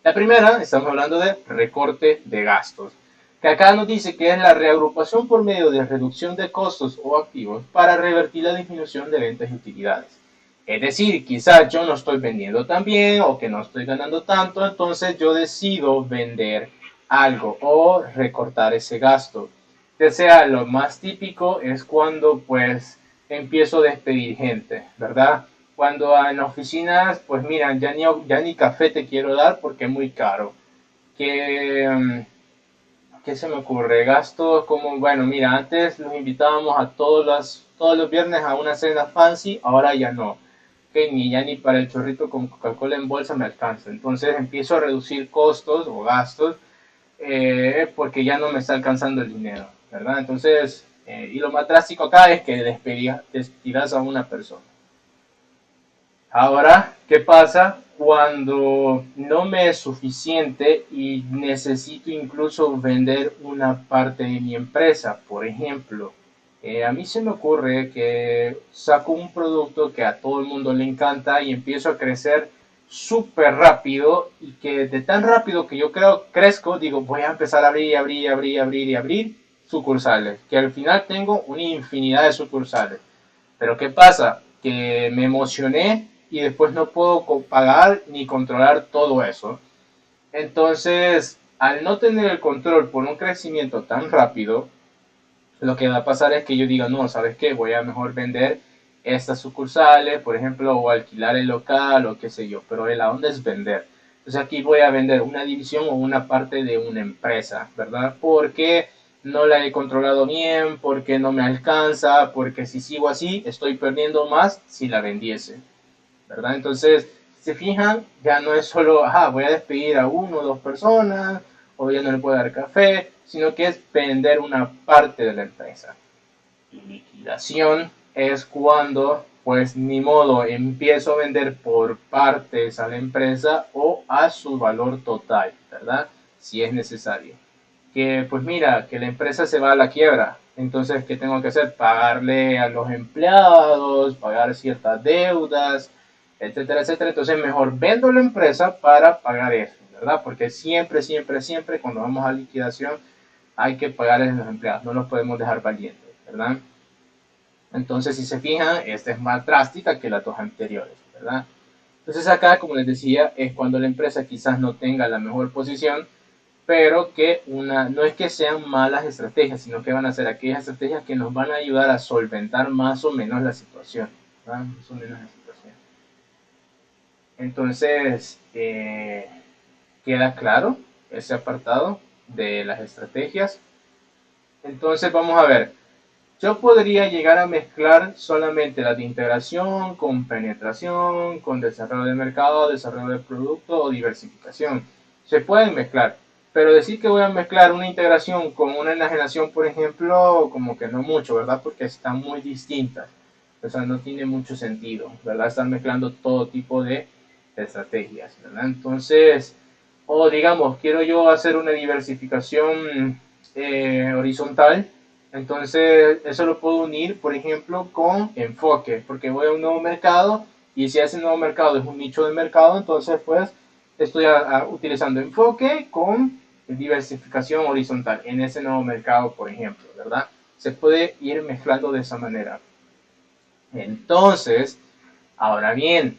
La primera, estamos hablando de recorte de gastos, que acá nos dice que es la reagrupación por medio de reducción de costos o activos para revertir la disminución de ventas y utilidades. Es decir, quizás yo no estoy vendiendo tan bien o que no estoy ganando tanto, entonces yo decido vender algo o recortar ese gasto. Ya sea, lo más típico es cuando pues empiezo a despedir gente, ¿verdad? Cuando en oficinas, pues miran, ya ni café te quiero dar porque es muy caro. ¿Qué se me ocurre? Gastos como, bueno, mira, antes los invitábamos a todos los viernes a una cena fancy, ahora ya no. ni ya ni para el chorrito con Coca-Cola en bolsa me alcanza. Entonces empiezo a reducir costos o gastos porque ya no me está alcanzando el dinero, ¿verdad? Entonces, y lo más drástico acá es que despidas a una persona. Ahora, ¿qué pasa cuando no me es suficiente y necesito incluso vender una parte de mi empresa? Por ejemplo, a mí se me ocurre que saco un producto que a todo el mundo le encanta y empiezo a crecer súper rápido y que de tan rápido que yo crezco, digo, voy a empezar a abrir sucursales, que al final tengo una infinidad de sucursales. Pero ¿qué pasa? Que me emocioné y después no puedo pagar ni controlar todo eso. Entonces, al no tener el control por un crecimiento tan rápido, lo que va a pasar es que yo diga, no, ¿sabes qué? Voy a mejor vender estas sucursales, por ejemplo, o alquilar el local o qué sé yo, pero la onda es vender. Entonces aquí voy a vender una división o una parte de una empresa, ¿verdad? Porque no la he controlado bien, porque no me alcanza, porque si sigo así estoy perdiendo más si la vendiese, ¿verdad? Entonces, si se fijan, ya no es solo, voy a despedir a uno o dos personas, o ya no le puedo dar café, sino que es vender una parte de la empresa. Y liquidación es cuando, pues ni modo, empiezo a vender por partes a la empresa o a su valor total, ¿verdad? Si es necesario. Que pues mira, que la empresa se va a la quiebra. Entonces, ¿qué tengo que hacer? Pagarle a los empleados, pagar ciertas deudas, etcétera, etcétera. Entonces, mejor vendo la empresa para pagar eso, ¿verdad? Porque siempre, siempre, siempre, cuando vamos a liquidación, hay que pagarles a los empleados. No los podemos dejar valientes, ¿verdad? Entonces, si se fijan, esta es más drástica que las dos anteriores, ¿verdad? Entonces, acá, como les decía, es cuando la empresa quizás no tenga la mejor posición, pero que no es que sean malas estrategias, sino que van a ser aquellas estrategias que nos van a ayudar a solventar más o menos la situación, ¿verdad? Más o menos la situación. Entonces, queda claro ese apartado de las estrategias. Entonces, vamos a ver. Yo podría llegar a mezclar solamente la de integración con penetración, con desarrollo de mercado, desarrollo de producto o diversificación. Se pueden mezclar, pero decir que voy a mezclar una integración con una enajenación, por ejemplo, como que no mucho, ¿verdad? Porque están muy distintas. O sea, no tiene mucho sentido, ¿verdad? Están mezclando todo tipo de estrategias, ¿verdad? Entonces, o digamos, quiero yo hacer una diversificación horizontal. Entonces, eso lo puedo unir, por ejemplo, con enfoque, porque voy a un nuevo mercado y si ese nuevo mercado es un nicho de mercado, entonces pues estoy utilizando enfoque con diversificación horizontal en ese nuevo mercado, por ejemplo, ¿verdad? Se puede ir mezclando de esa manera. Entonces, ahora bien,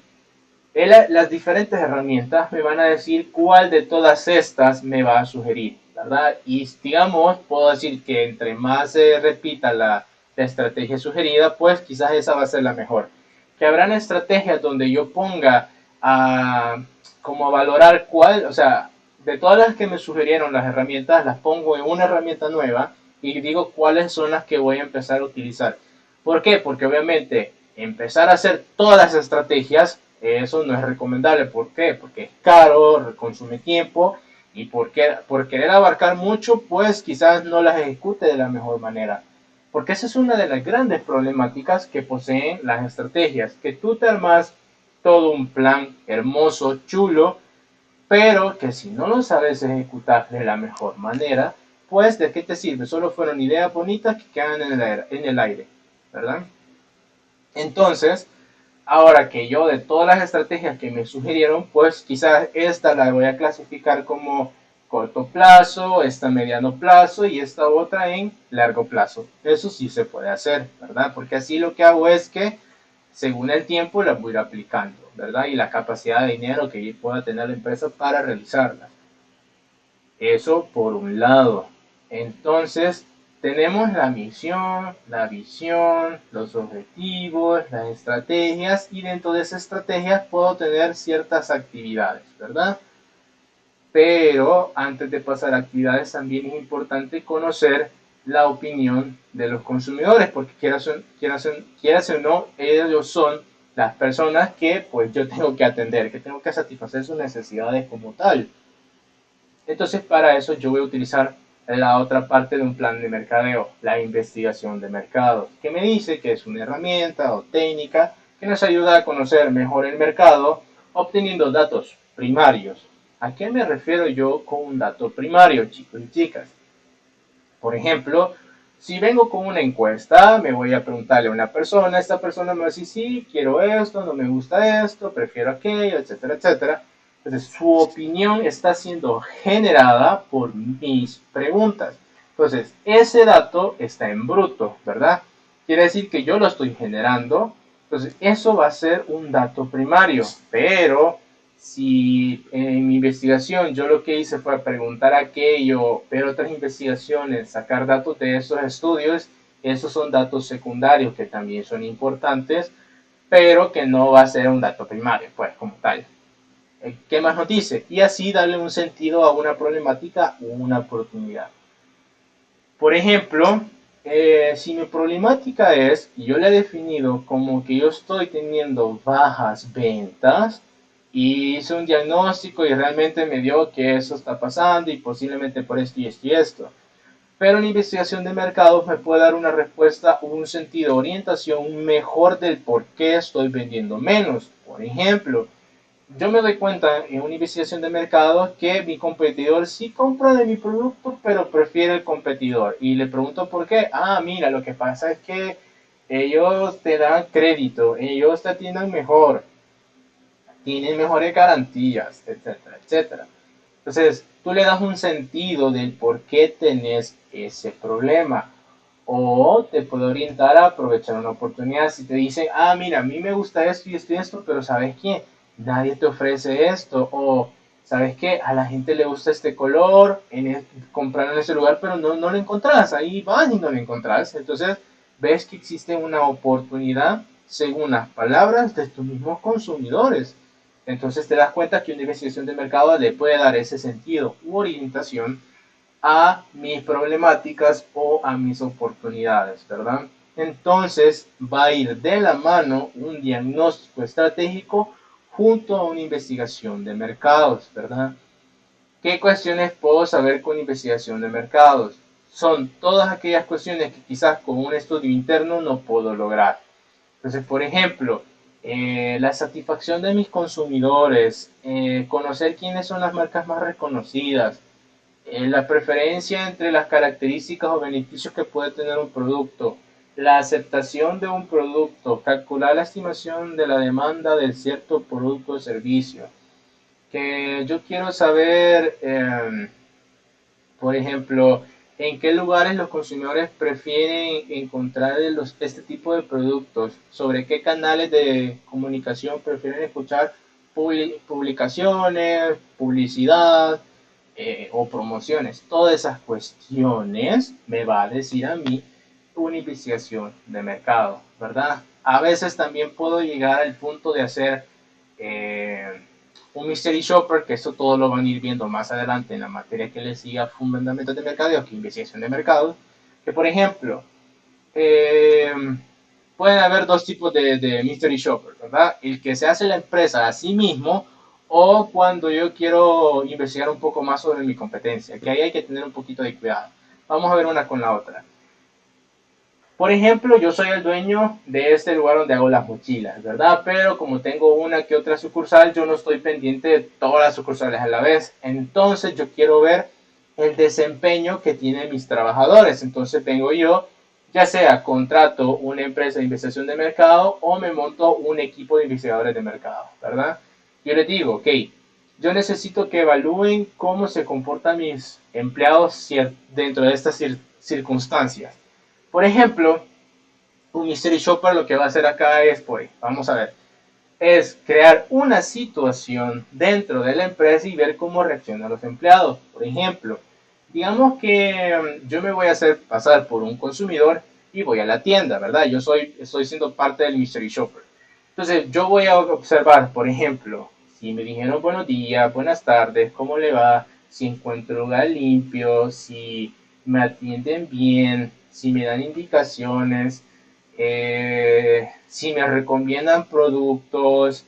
las diferentes herramientas me van a decir cuál de todas estas me va a sugerir, ¿verdad? Y digamos, puedo decir que entre más se repita la estrategia sugerida, pues quizás esa va a ser la mejor. Que habrán estrategias donde yo ponga como a valorar cuál, o sea, de todas las que me sugirieron las herramientas, las pongo en una herramienta nueva y digo cuáles son las que voy a empezar a utilizar. ¿Por qué? Porque obviamente empezar a hacer todas las estrategias, eso no es recomendable. ¿Por qué? Porque es caro, consume tiempo y por querer abarcar mucho, pues quizás no las ejecute de la mejor manera. Porque esa es una de las grandes problemáticas que poseen las estrategias, que tú te armas todo un plan hermoso, chulo, pero que si no lo sabes ejecutar de la mejor manera, pues ¿de qué te sirve? Solo fueron ideas bonitas que quedan en el aire, ¿verdad? Entonces, ahora que yo de todas las estrategias que me sugirieron, pues quizás esta la voy a clasificar como corto plazo, esta mediano plazo y esta otra en largo plazo. Eso sí se puede hacer, ¿verdad? Porque así lo que hago es que según el tiempo las voy a ir aplicando, ¿verdad? Y la capacidad de dinero que pueda tener la empresa para realizarlas. Eso por un lado. Entonces, tenemos la misión, la visión, los objetivos, las estrategias y dentro de esas estrategias puedo tener ciertas actividades, ¿verdad? Pero antes de pasar a actividades también es importante conocer la opinión de los consumidores porque quieras o no, ellos son las personas que pues yo tengo que atender, que tengo que satisfacer sus necesidades como tal. Entonces para eso yo voy a utilizar la otra parte de un plan de mercadeo, la investigación de mercados, que me dice que es una herramienta o técnica que nos ayuda a conocer mejor el mercado obteniendo datos primarios. ¿A qué me refiero yo con un dato primario, chicos y chicas? Por ejemplo, si vengo con una encuesta, me voy a preguntarle a una persona, esta persona me va a decir, sí, quiero esto, no me gusta esto, prefiero aquello, etcétera, etcétera. Entonces, su opinión está siendo generada por mis preguntas. Entonces, ese dato está en bruto, ¿verdad? Quiere decir que yo lo estoy generando. Entonces, eso va a ser un dato primario, pero si en mi investigación yo lo que hice fue preguntar aquello, ver otras investigaciones, sacar datos de esos estudios, esos son datos secundarios que también son importantes, pero que no va a ser un dato primario, pues como tal. ¿Qué más nos dice? Y así darle un sentido a una problemática o una oportunidad. Por ejemplo, si mi problemática es, y yo le he definido como que yo estoy teniendo bajas ventas, y hice un diagnóstico y realmente me dio que eso está pasando y posiblemente por esto y esto y esto. Pero la investigación de mercados me puede dar una respuesta, un sentido, orientación mejor del por qué estoy vendiendo menos. Por ejemplo, yo me doy cuenta en una investigación de mercado que mi competidor sí compra de mi producto, pero prefiere el competidor. Y le pregunto por qué. Ah, mira, lo que pasa es que ellos te dan crédito, ellos te atienden mejor, tienen mejores garantías, etcétera, etcétera. Entonces, tú le das un sentido del por qué tenés ese problema. O te puede orientar a aprovechar una oportunidad. Si te dicen, ah, mira, a mí me gusta esto y esto y esto, pero ¿sabes qué? Nadie te ofrece esto. O, ¿sabes qué? A la gente le gusta este color, comprar en ese lugar, pero no lo encontrás. Ahí vas y no lo encontrás. Entonces, ves que existe una oportunidad según las palabras de tus mismos consumidores. Entonces te das cuenta que una investigación de mercado le puede dar ese sentido u orientación a mis problemáticas o a mis oportunidades, ¿verdad? Entonces va a ir de la mano un diagnóstico estratégico junto a una investigación de mercados, ¿verdad? ¿Qué cuestiones puedo saber con investigación de mercados? Son todas aquellas cuestiones que quizás con un estudio interno no puedo lograr. Entonces, por ejemplo, la satisfacción de mis consumidores, conocer quiénes son las marcas más reconocidas, la preferencia entre las características o beneficios que puede tener un producto, la aceptación de un producto, calcular la estimación de la demanda de cierto producto o servicio. Que yo quiero saber, por ejemplo, en qué lugares los consumidores prefieren encontrar este tipo de productos, sobre qué canales de comunicación prefieren escuchar publicaciones, publicidad, o promociones. Todas esas cuestiones me va a decir a mí una investigación de mercado, ¿verdad? A veces también puedo llegar al punto de hacer un mystery shopper, que eso todo lo van a ir viendo más adelante en la materia que les siga fundamentos de mercadeo, que investigación de mercado, que por ejemplo, eh, pueden haber dos tipos de mystery shopper, ¿verdad? El que se hace la empresa a sí mismo o cuando yo quiero investigar un poco más sobre mi competencia, que ahí hay que tener un poquito de cuidado. Vamos a ver una con la otra. Por ejemplo, yo soy el dueño de este lugar donde hago las mochilas, ¿verdad? Pero como tengo una que otra sucursal, yo no estoy pendiente de todas las sucursales a la vez. Entonces yo quiero ver el desempeño que tienen mis trabajadores. Entonces vengo yo, ya sea contrato una empresa de investigación de mercado o me monto un equipo de investigadores de mercado, ¿verdad? Yo les digo, ok, yo necesito que evalúen cómo se comportan mis empleados dentro de estas circunstancias. Por ejemplo, un mystery shopper lo que va a hacer acá es, pues, vamos a ver, es crear una situación dentro de la empresa y ver cómo reaccionan los empleados. Por ejemplo, digamos que yo me voy a hacer pasar por un consumidor y voy a la tienda, ¿verdad? Estoy siendo parte del mystery shopper. Entonces, yo voy a observar, por ejemplo, si me dijeron buenos días, buenas tardes, cómo le va, si encuentro lugar limpio, si me atienden bien, si me dan indicaciones, Si me recomiendan productos,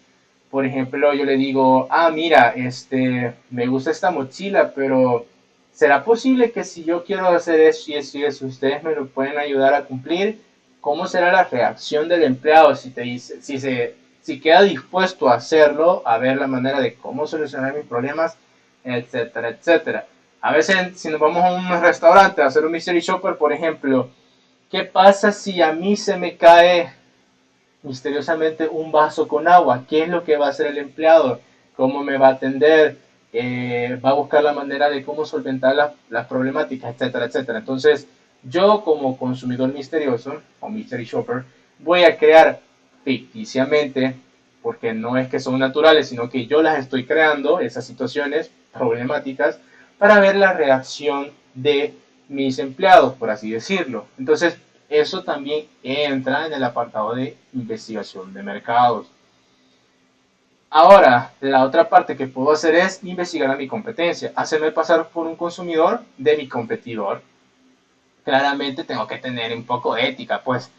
por ejemplo, yo le digo, ah, mira, me gusta esta mochila, pero ¿será posible que si yo quiero hacer eso y eso y eso, ustedes me lo pueden ayudar a cumplir? ¿Cómo será la reacción del empleado si te dice, si queda dispuesto a hacerlo, a ver la manera de cómo solucionar mis problemas, etcétera, etcétera? A veces, si nos vamos a un restaurante a hacer un mystery shopper, por ejemplo, ¿qué pasa si a mí se me cae misteriosamente un vaso con agua? ¿Qué es lo que va a hacer el empleado? ¿Cómo me va a atender? Va a buscar la manera de cómo solventar las problemáticas, etcétera, etcétera. Entonces, yo como consumidor misterioso o mystery shopper voy a crear ficticiamente, porque no es que son naturales, sino que yo las estoy creando, esas situaciones problemáticas, para ver la reacción de mis empleados, por así decirlo. Entonces, eso también entra en el apartado de investigación de mercados. Ahora, la otra parte que puedo hacer es investigar a mi competencia, hacerme pasar por un consumidor de mi competidor. Claramente tengo que tener un poco de ética, pues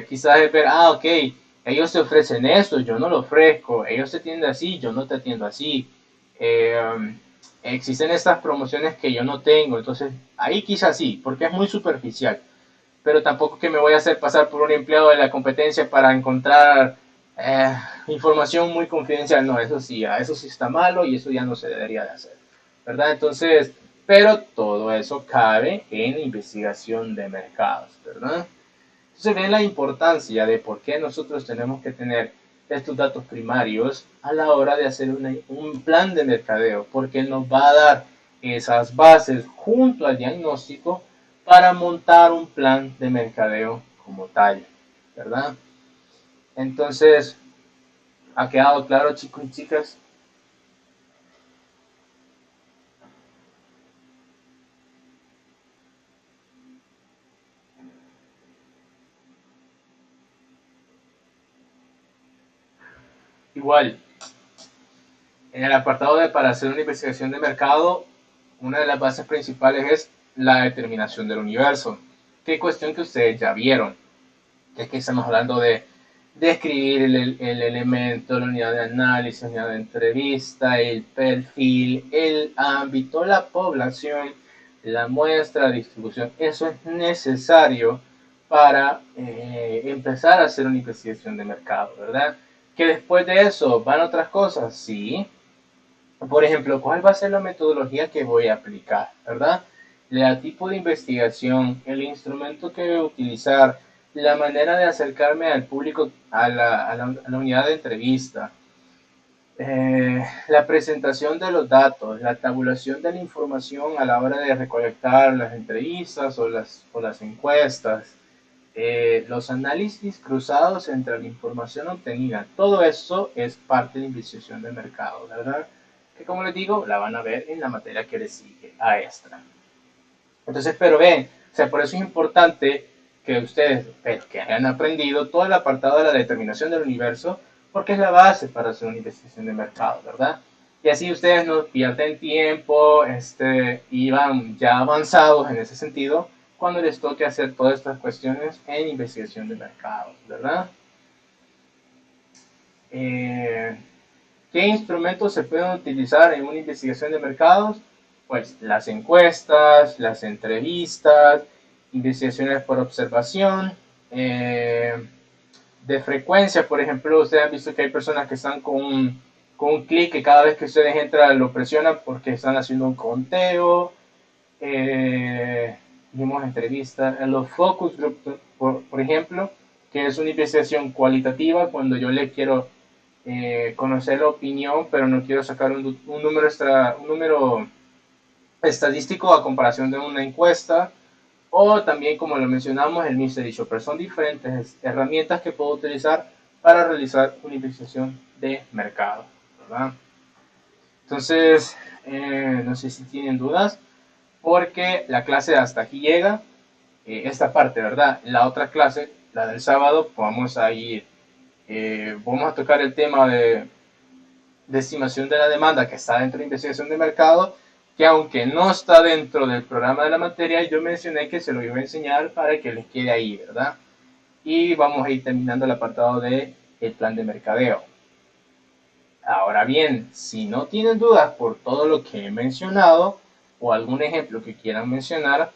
quizás es ver, ah, ok, ellos te ofrecen esto, yo no lo ofrezco, ellos te atienden así, yo no te atiendo así. Existen estas promociones que yo no tengo, entonces ahí quizás sí, porque es muy superficial, pero tampoco que me voy a hacer pasar por un empleado de la competencia para encontrar información muy confidencial. No, eso sí está malo y eso ya no se debería de hacer, ¿verdad? Entonces, pero todo eso cabe en investigación de mercados, ¿verdad? Entonces ven la importancia de por qué nosotros tenemos que tener estos datos primarios a la hora de hacer un plan de mercadeo, porque nos va a dar esas bases junto al diagnóstico para montar un plan de mercadeo como tal, ¿verdad? Entonces, ¿ha quedado claro, chicos y chicas? Igual, en el apartado de para hacer una investigación de mercado, una de las bases principales es la determinación del universo. Qué cuestión que ustedes ya vieron. Es que estamos hablando de describir el elemento, la unidad de análisis, la unidad de entrevista, el perfil, el ámbito, la población, la muestra, la distribución. Eso es necesario para empezar a hacer una investigación de mercado, ¿verdad? Que después de eso van otras cosas, sí. Por ejemplo, ¿cuál va a ser la metodología que voy a aplicar, verdad? El tipo de investigación, el instrumento que voy a utilizar, la manera de acercarme al público, a la unidad de entrevista, la presentación de los datos, la tabulación de la información a la hora de recolectar las entrevistas o las encuestas, los análisis cruzados entre la información obtenida. Todo eso es parte de la investigación de mercado, ¿verdad? Que como les digo, la van a ver en la materia que les sigue a esta. Entonces, pero ven, o sea, por eso es importante que ustedes que hayan aprendido todo el apartado de la determinación del universo, porque es la base para hacer una investigación de mercado, ¿verdad? Y así ustedes no pierden tiempo y van ya avanzados en ese sentido cuando les toque hacer todas estas cuestiones en investigación de mercado, ¿verdad? ¿Qué instrumentos se pueden utilizar en una investigación de mercados? Pues las encuestas, las entrevistas, investigaciones por observación, de frecuencia, por ejemplo, ustedes han visto que hay personas que están con un clic que cada vez que ustedes entran lo presionan porque están haciendo un conteo. Vimos entrevistas en los focus group, por ejemplo, que es una investigación cualitativa cuando yo le quiero conocer la opinión, pero no quiero sacar un número estadístico a comparación de una encuesta. O también, como lo mencionamos, el mystery shopper. Son diferentes herramientas que puedo utilizar para realizar una investigación de mercado, ¿verdad? Entonces, no sé si tienen dudas, porque la clase hasta aquí llega, esta parte, ¿verdad? La otra clase, la del sábado, vamos a ir, vamos a tocar el tema de estimación de la demanda que está dentro de investigación de mercado, que aunque no está dentro del programa de la materia, yo mencioné que se lo iba a enseñar para que les quede ahí, ¿verdad? y vamos a ir terminando el apartado de el plan de mercadeo. Ahora bien, si no tienen dudas por todo lo que he mencionado o algún ejemplo que quieran mencionar,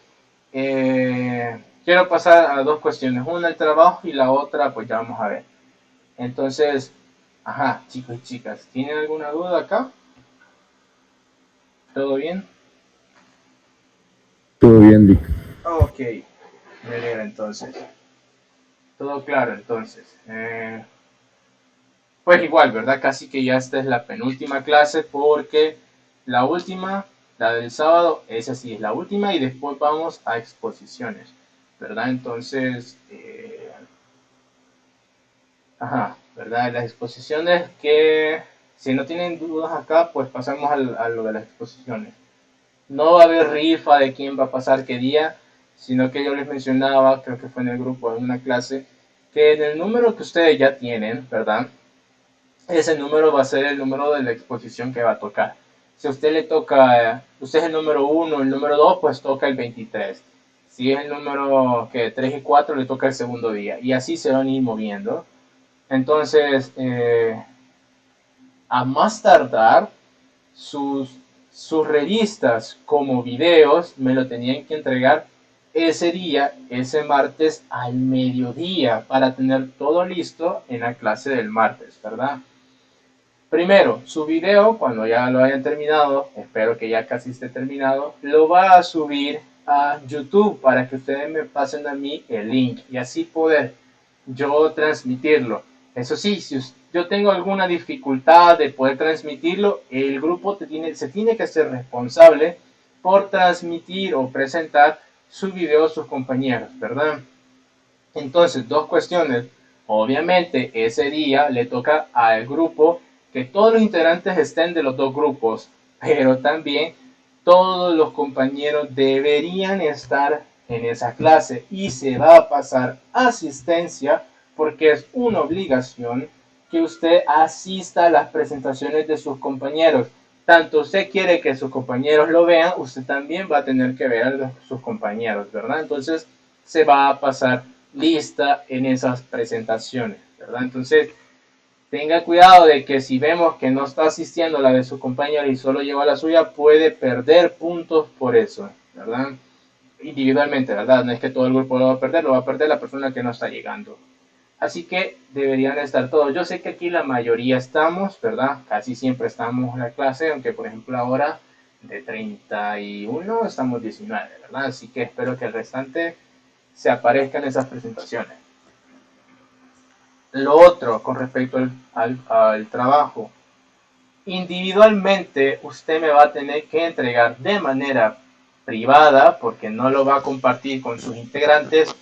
quiero pasar a dos cuestiones, una el trabajo y la otra pues ya vamos a ver. Entonces, ajá, chicos y chicas, ¿tienen alguna duda acá? ¿Todo bien? Todo bien, Vic. Ok, me alegra entonces. Todo claro entonces. Pues igual, ¿verdad? Casi que ya esta es la penúltima clase porque la última, la del sábado, esa sí es la última y después vamos a exposiciones, ¿verdad? Entonces, ajá, ¿verdad? Las exposiciones que, si no tienen dudas acá, pues pasamos a lo de las exposiciones. No va a haber rifa de quién va a pasar qué día, sino que yo les mencionaba, creo que fue en el grupo, en una clase, que en el número que ustedes ya tienen, ¿verdad? Ese número va a ser el número de la exposición que va a tocar. Si a usted le toca, usted es el número 1, el número 2, pues toca el 23. Si es el número que 3 y 4, le toca el segundo día. Y así se van a ir moviendo. Entonces, a más tardar, sus revistas como videos me lo tenían que entregar ese día, ese martes al mediodía, para tener todo listo en la clase del martes, ¿verdad? Primero, su video, cuando ya lo hayan terminado, espero que ya casi esté terminado, lo va a subir a YouTube para que ustedes me pasen a mí el link y así poder yo transmitirlo. Eso sí, si yo tengo alguna dificultad de poder transmitirlo, el grupo se tiene que hacer responsable por transmitir o presentar su video a sus compañeros, ¿verdad? Entonces, dos cuestiones. Obviamente, ese día le toca al grupo que todos los integrantes estén de los dos grupos, pero también todos los compañeros deberían estar en esa clase y se va a pasar asistencia porque es una obligación que usted asista a las presentaciones de sus compañeros. Tanto usted quiere que sus compañeros lo vean, usted también va a tener que ver a sus compañeros, ¿verdad? Entonces se va a pasar lista en esas presentaciones, ¿verdad? Entonces, tenga cuidado de que si vemos que no está asistiendo la de su compañero y solo lleva la suya, puede perder puntos por eso, ¿verdad? Individualmente, ¿verdad? No es que todo el grupo lo va a perder la persona que no está llegando. Así que deberían estar todos. Yo sé que aquí la mayoría estamos, ¿verdad? Casi siempre estamos en la clase, aunque por ejemplo ahora de 31 estamos 19, ¿verdad? Así que espero que el restante se aparezcan esas presentaciones. Lo otro con respecto al trabajo, individualmente usted me va a tener que entregar de manera privada, porque no lo va a compartir con sus integrantes,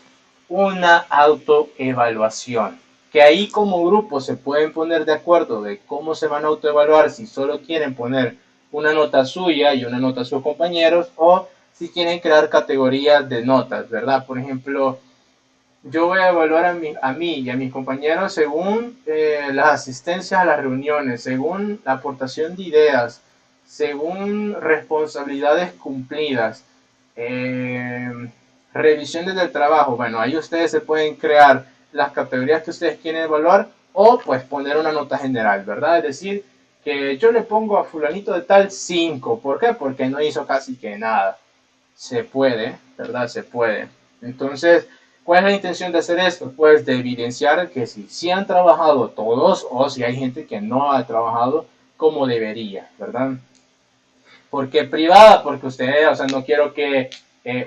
una autoevaluación. Que ahí como grupo se pueden poner de acuerdo de cómo se van a autoevaluar, si solo quieren poner una nota suya y una nota a sus compañeros, o si quieren crear categorías de notas, ¿verdad? Por ejemplo, yo voy a evaluar a mí y a mis compañeros según las asistencias a las reuniones, según la aportación de ideas, según responsabilidades cumplidas, eh, revisiones del trabajo. Bueno, ahí ustedes se pueden crear las categorías que ustedes quieren evaluar o pues poner una nota general, ¿verdad? Es decir, que yo le pongo a fulanito de tal 5. ¿Por qué? Porque no hizo casi que nada. Se puede, ¿verdad? Se puede. Entonces, ¿cuál es la intención de hacer esto? Pues de evidenciar que si han trabajado todos o si hay gente que no ha trabajado como debería, ¿verdad? ¿Por qué privada? Porque usted, o sea, no quiero que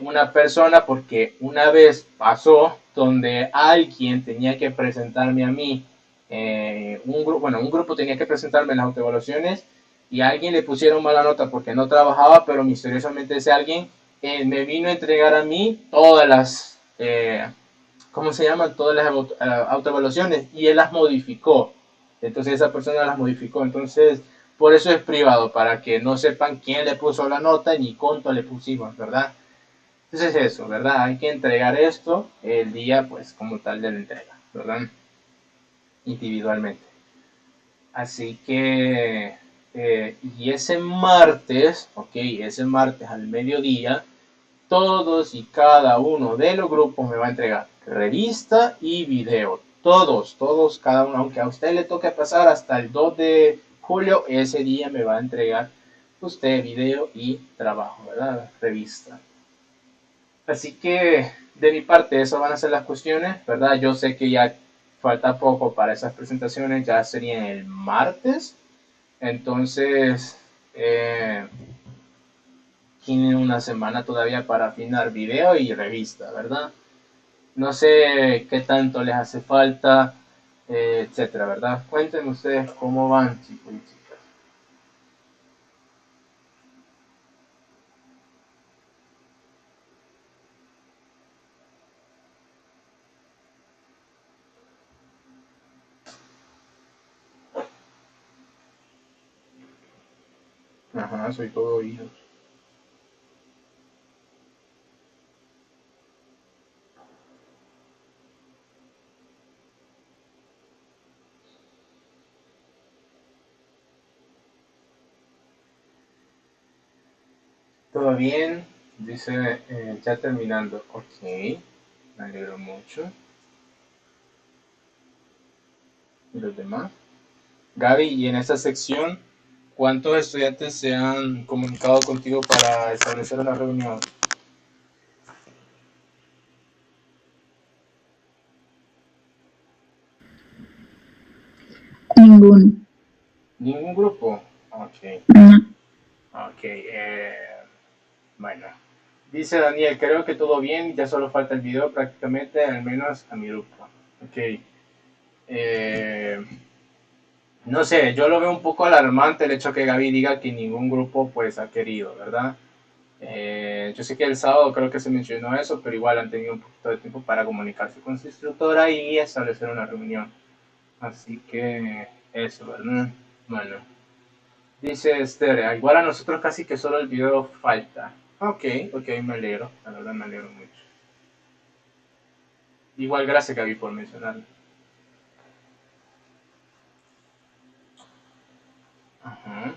una persona, porque una vez pasó donde alguien tenía que presentarme a mí, un grupo tenía que presentarme en las autoevaluaciones y a alguien le pusieron mala nota porque no trabajaba, pero misteriosamente ese alguien me vino a entregar a mí todas las, ¿cómo se llaman? Todas las autoevaluaciones y él las modificó. Entonces esa persona las modificó. Entonces, por eso es privado, para que no sepan quién le puso la nota ni cuánto le pusimos, ¿verdad? Entonces eso, ¿verdad? Hay que entregar esto el día, pues, como tal de la entrega, ¿verdad? Individualmente. Así que, y ese martes, ok, ese martes al mediodía, todos y cada uno de los grupos me va a entregar revista y video. Todos, cada uno. Aunque a usted le toque pasar hasta el 2 de julio, ese día me va a entregar usted video y trabajo, ¿verdad? Revista. Así que de mi parte, eso van a ser las cuestiones, ¿verdad? Yo sé que ya falta poco para esas presentaciones, ya serían el martes. Entonces, tienen una semana todavía para afinar video y revista, ¿verdad? No sé qué tanto les hace falta, etcétera, ¿verdad? Cuéntenme ustedes cómo van, chicos y chicas. Ajá, soy todo oídos. ¿Todo bien? Dice, ya terminando. Ok, me alegro mucho. ¿Y los demás? Gaby, y en esta sección, ¿cuántos estudiantes se han comunicado contigo para establecer una reunión? Ninguno. ¿Ningún grupo? Ok, No. ok. Bueno, dice Daniel, creo que todo bien, ya solo falta el video prácticamente, al menos a mi grupo. Ok. Eh, no sé, yo lo veo un poco alarmante el hecho que Gaby diga que ningún grupo pues ha querido, ¿verdad? Yo sé que el sábado creo que se mencionó eso, pero igual han tenido un poquito de tiempo para comunicarse con su instructora y establecer una reunión. Así que eso, ¿verdad? Bueno, dice Esther, igual a nosotros casi que solo el video falta. Ok, ok, me alegro, la verdad me alegro mucho. Igual gracias Gaby por mencionarlo. Ajá.